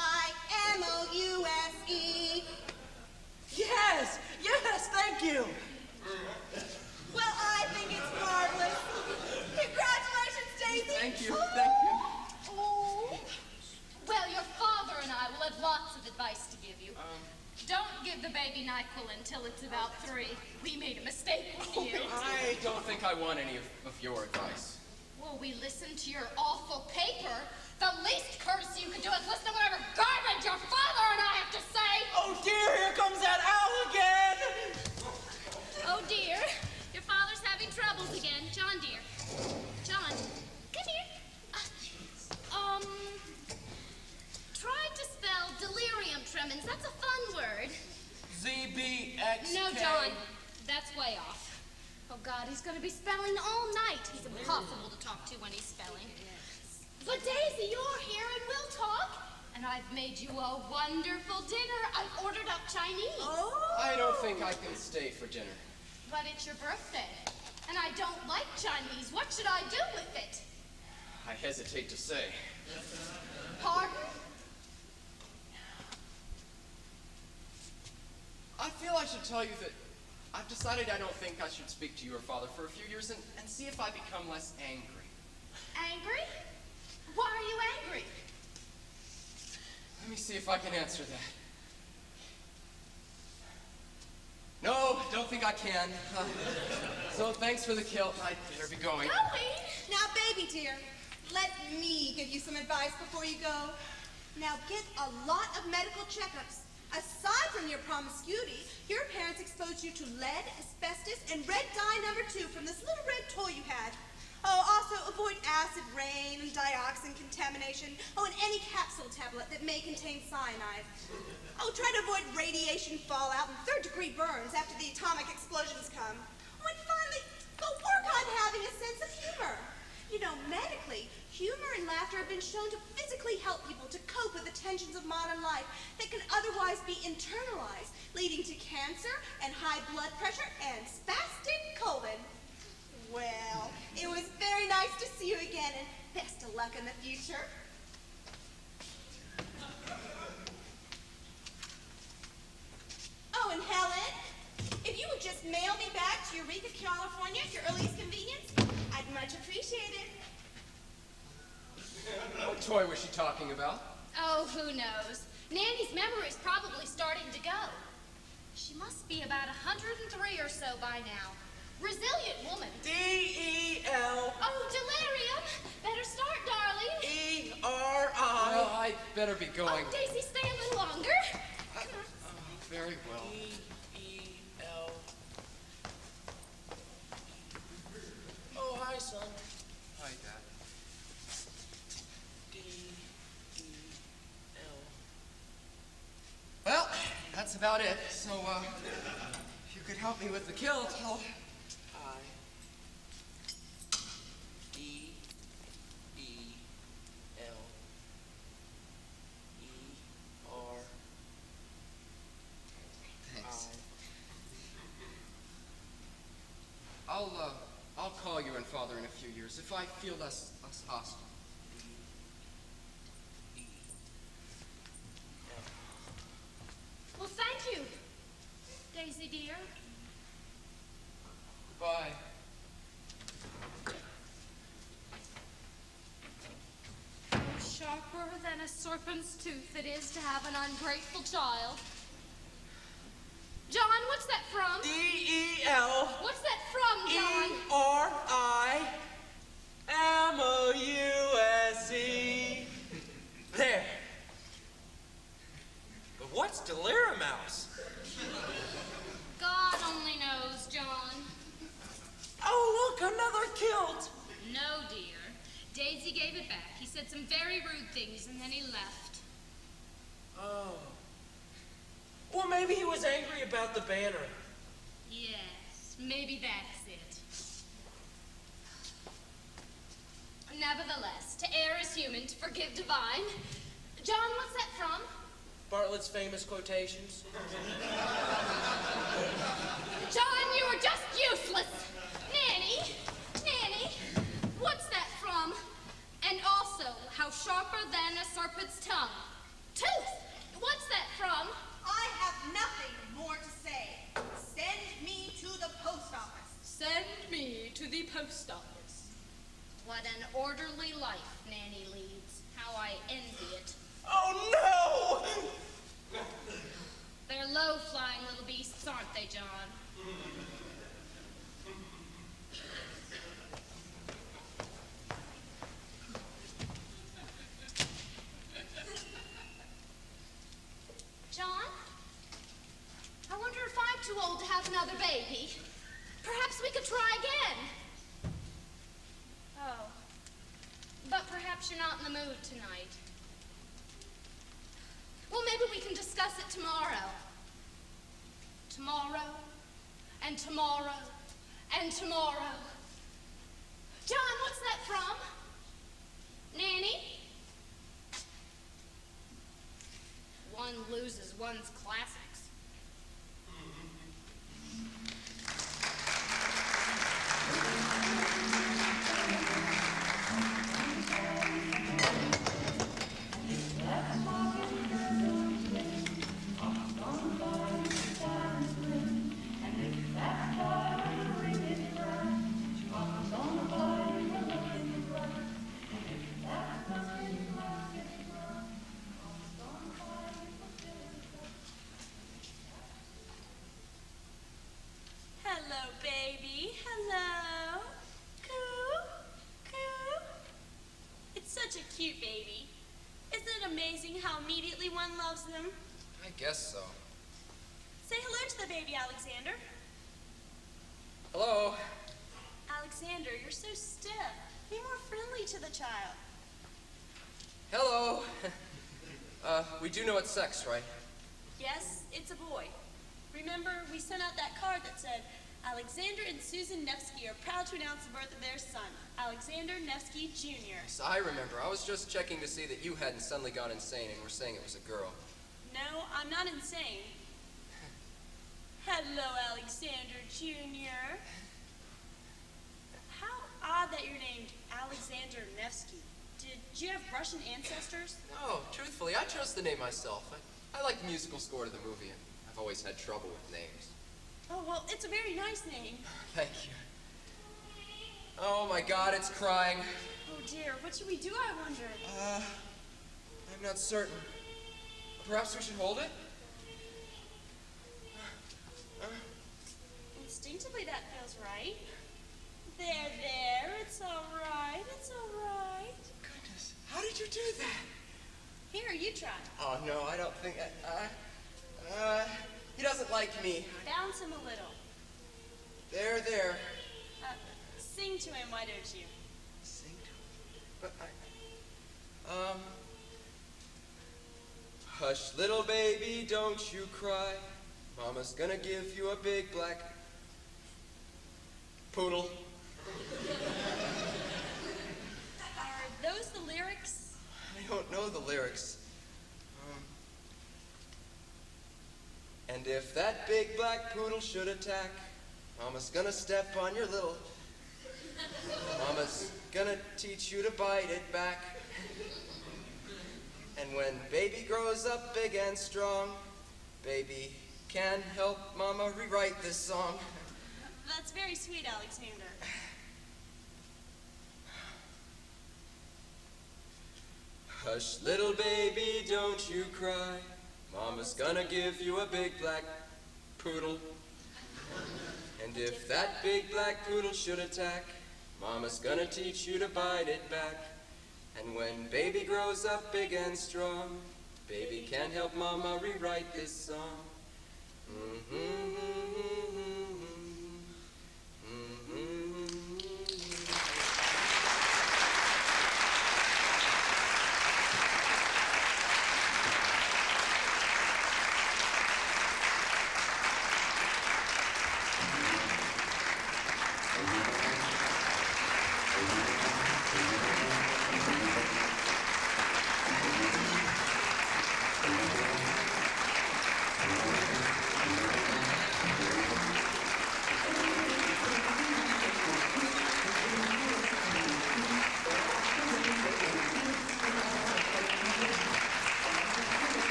Yes! Yes, thank you! Well, I think it's marvelous. Congratulations, Daisy. Thank you, Oh. thank you. Oh. Well, your father and I will have lots of advice to give you. Don't give the baby NyQuil until it's about 3. We made a mistake with you. I don't think I want any of your advice. Will we listen to your awful paper? The least courtesy you can do is listen to whatever garbage your father and I have to say. Oh dear, here comes that owl again! Oh dear, your father's having troubles again. John, dear. John, come here. Try to spell delirium tremens. That's a fun word. Z-B-X-K... No, John, that's way off. Oh God, he's gonna be spelling all night. He's impossible to talk to when he's spelling. But Daisy, you're here and we'll talk. And I've made you a wonderful dinner. I've ordered up Chinese. Oh! I don't think I can stay for dinner. But it's your birthday. And I don't like Chinese. What should I do with it? I hesitate to say. Pardon? I feel I should tell you that I've decided I don't think I should speak to your father for a few years and see if I become less angry. Angry? Why are you angry? Let me see if I can answer that. No, don't think I can. So thanks for the kilt. I'd better be going. Going? Now, baby dear, let me give you some advice before you go. Now, get a lot of medical checkups. Aside from your promiscuity, your parents exposed you to lead, asbestos, and red dye number 2 from this little red toy you had. Oh, also avoid acid rain and dioxin contamination. Oh, and any capsule tablet that may contain cyanide. Oh, try to avoid radiation fallout and third-degree burns after the atomic explosions come. Oh, and finally, go work on having a sense of humor. You know, medically, humor and laughter have been shown to physically help people to cope with the tensions of modern life that can otherwise be internalized, leading to cancer and high blood pressure and spastic colon. Well, it was very nice to see you again, and best of luck in the future. Oh, and Helen, if you would just mail me back to Eureka, California at your earliest convenience, I'd much appreciate it. What toy was she talking about? Oh, who knows? Nanny's memory is probably starting to go. She must be about 103 or so by now. Resilient woman. D-E-L... Oh, delirium. Better start, darling. E-R-I... Well, I'd better be going. Oh, Daisy, stay a little longer. Very well. E-E-L... Oh, hi, son. Hi, Dad. D-E-L... Well, that's about it. So, if you could help me with the kilt, I'll... I-E-E-L... call you and Father in a few years if I feel less hostile. Well, thank you, Daisy dear. Goodbye. Sharper than a serpent's tooth it is to have an ungrateful child. John, what's that from? D-E-L. What's that from, John? E-R-I-M-O-U-S-E. There. But what's Deliramouse? God only knows, John. Oh, look, another kilt. No, dear. Daisy gave it back. He said some very rude things, and then he left. Oh. Well, maybe he was angry about the banner. Yes, maybe that's it. Nevertheless, to err is human, to forgive divine. John, what's that from? Bartlett's famous quotations. John, you are just useless. Nanny, what's that from? And also, how sharper than a serpent's tongue. Tooth, what's that from? I have nothing more to say. Send me to the post office. Send me to the post office. What an orderly life Nanny leads. How I envy it. Oh, no! They're low-flying little beasts, aren't they, John? John? I wonder if I'm too old to have another baby. Perhaps we could try again. Oh. But perhaps you're not in the mood tonight. Well, maybe we can discuss it tomorrow. Tomorrow, and tomorrow, and tomorrow. John, what's that from? Nanny? One loses one's classics. Hello, baby. Hello. Coo. Coo. It's such a cute baby. Isn't it amazing how immediately one loves them? I guess so. Say hello to the baby, Alexander. Hello. Alexander, you're so stiff. Be more friendly to the child. Hello. We do know it's sex, right? Yes, it's a boy. Remember, we sent out that card that said, Alexander and Susan Nevsky are proud to announce the birth of their son, Alexander Nevsky Jr. Yes, I remember. I was just checking to see that you hadn't suddenly gone insane and were saying it was a girl. No, I'm not insane. Hello, Alexander Jr. How odd that you're named Alexander Nevsky. Did you have Russian ancestors? No, truthfully, I chose the name myself. I like the musical score to the movie, and I've always had trouble with names. Oh, well, it's a very nice name. Thank you. Oh my God, it's crying. Oh dear, what should we do, I wonder? I'm not certain. Perhaps we should hold it? Instinctively, that feels right. There, it's all right, it's all right. Goodness, how did you do that? Here, you try. Oh no, I don't think he doesn't like me. Bounce him a little. There. Sing to him, why don't you? Sing to him? Hush, little baby, don't you cry. Mama's gonna give you a big black poodle. Are those the lyrics? I don't know the lyrics. And if that big black poodle should attack, Mama's gonna step on your little Mama's gonna teach you to bite it back. And when baby grows up big and strong, baby can help Mama rewrite this song. That's very sweet, Alexander. Hush, little baby, don't you cry. Mama's gonna give you a big black poodle. And if that big black poodle should attack, Mama's gonna teach you to bite it back. And when baby grows up big and strong, baby can't help Mama rewrite this song.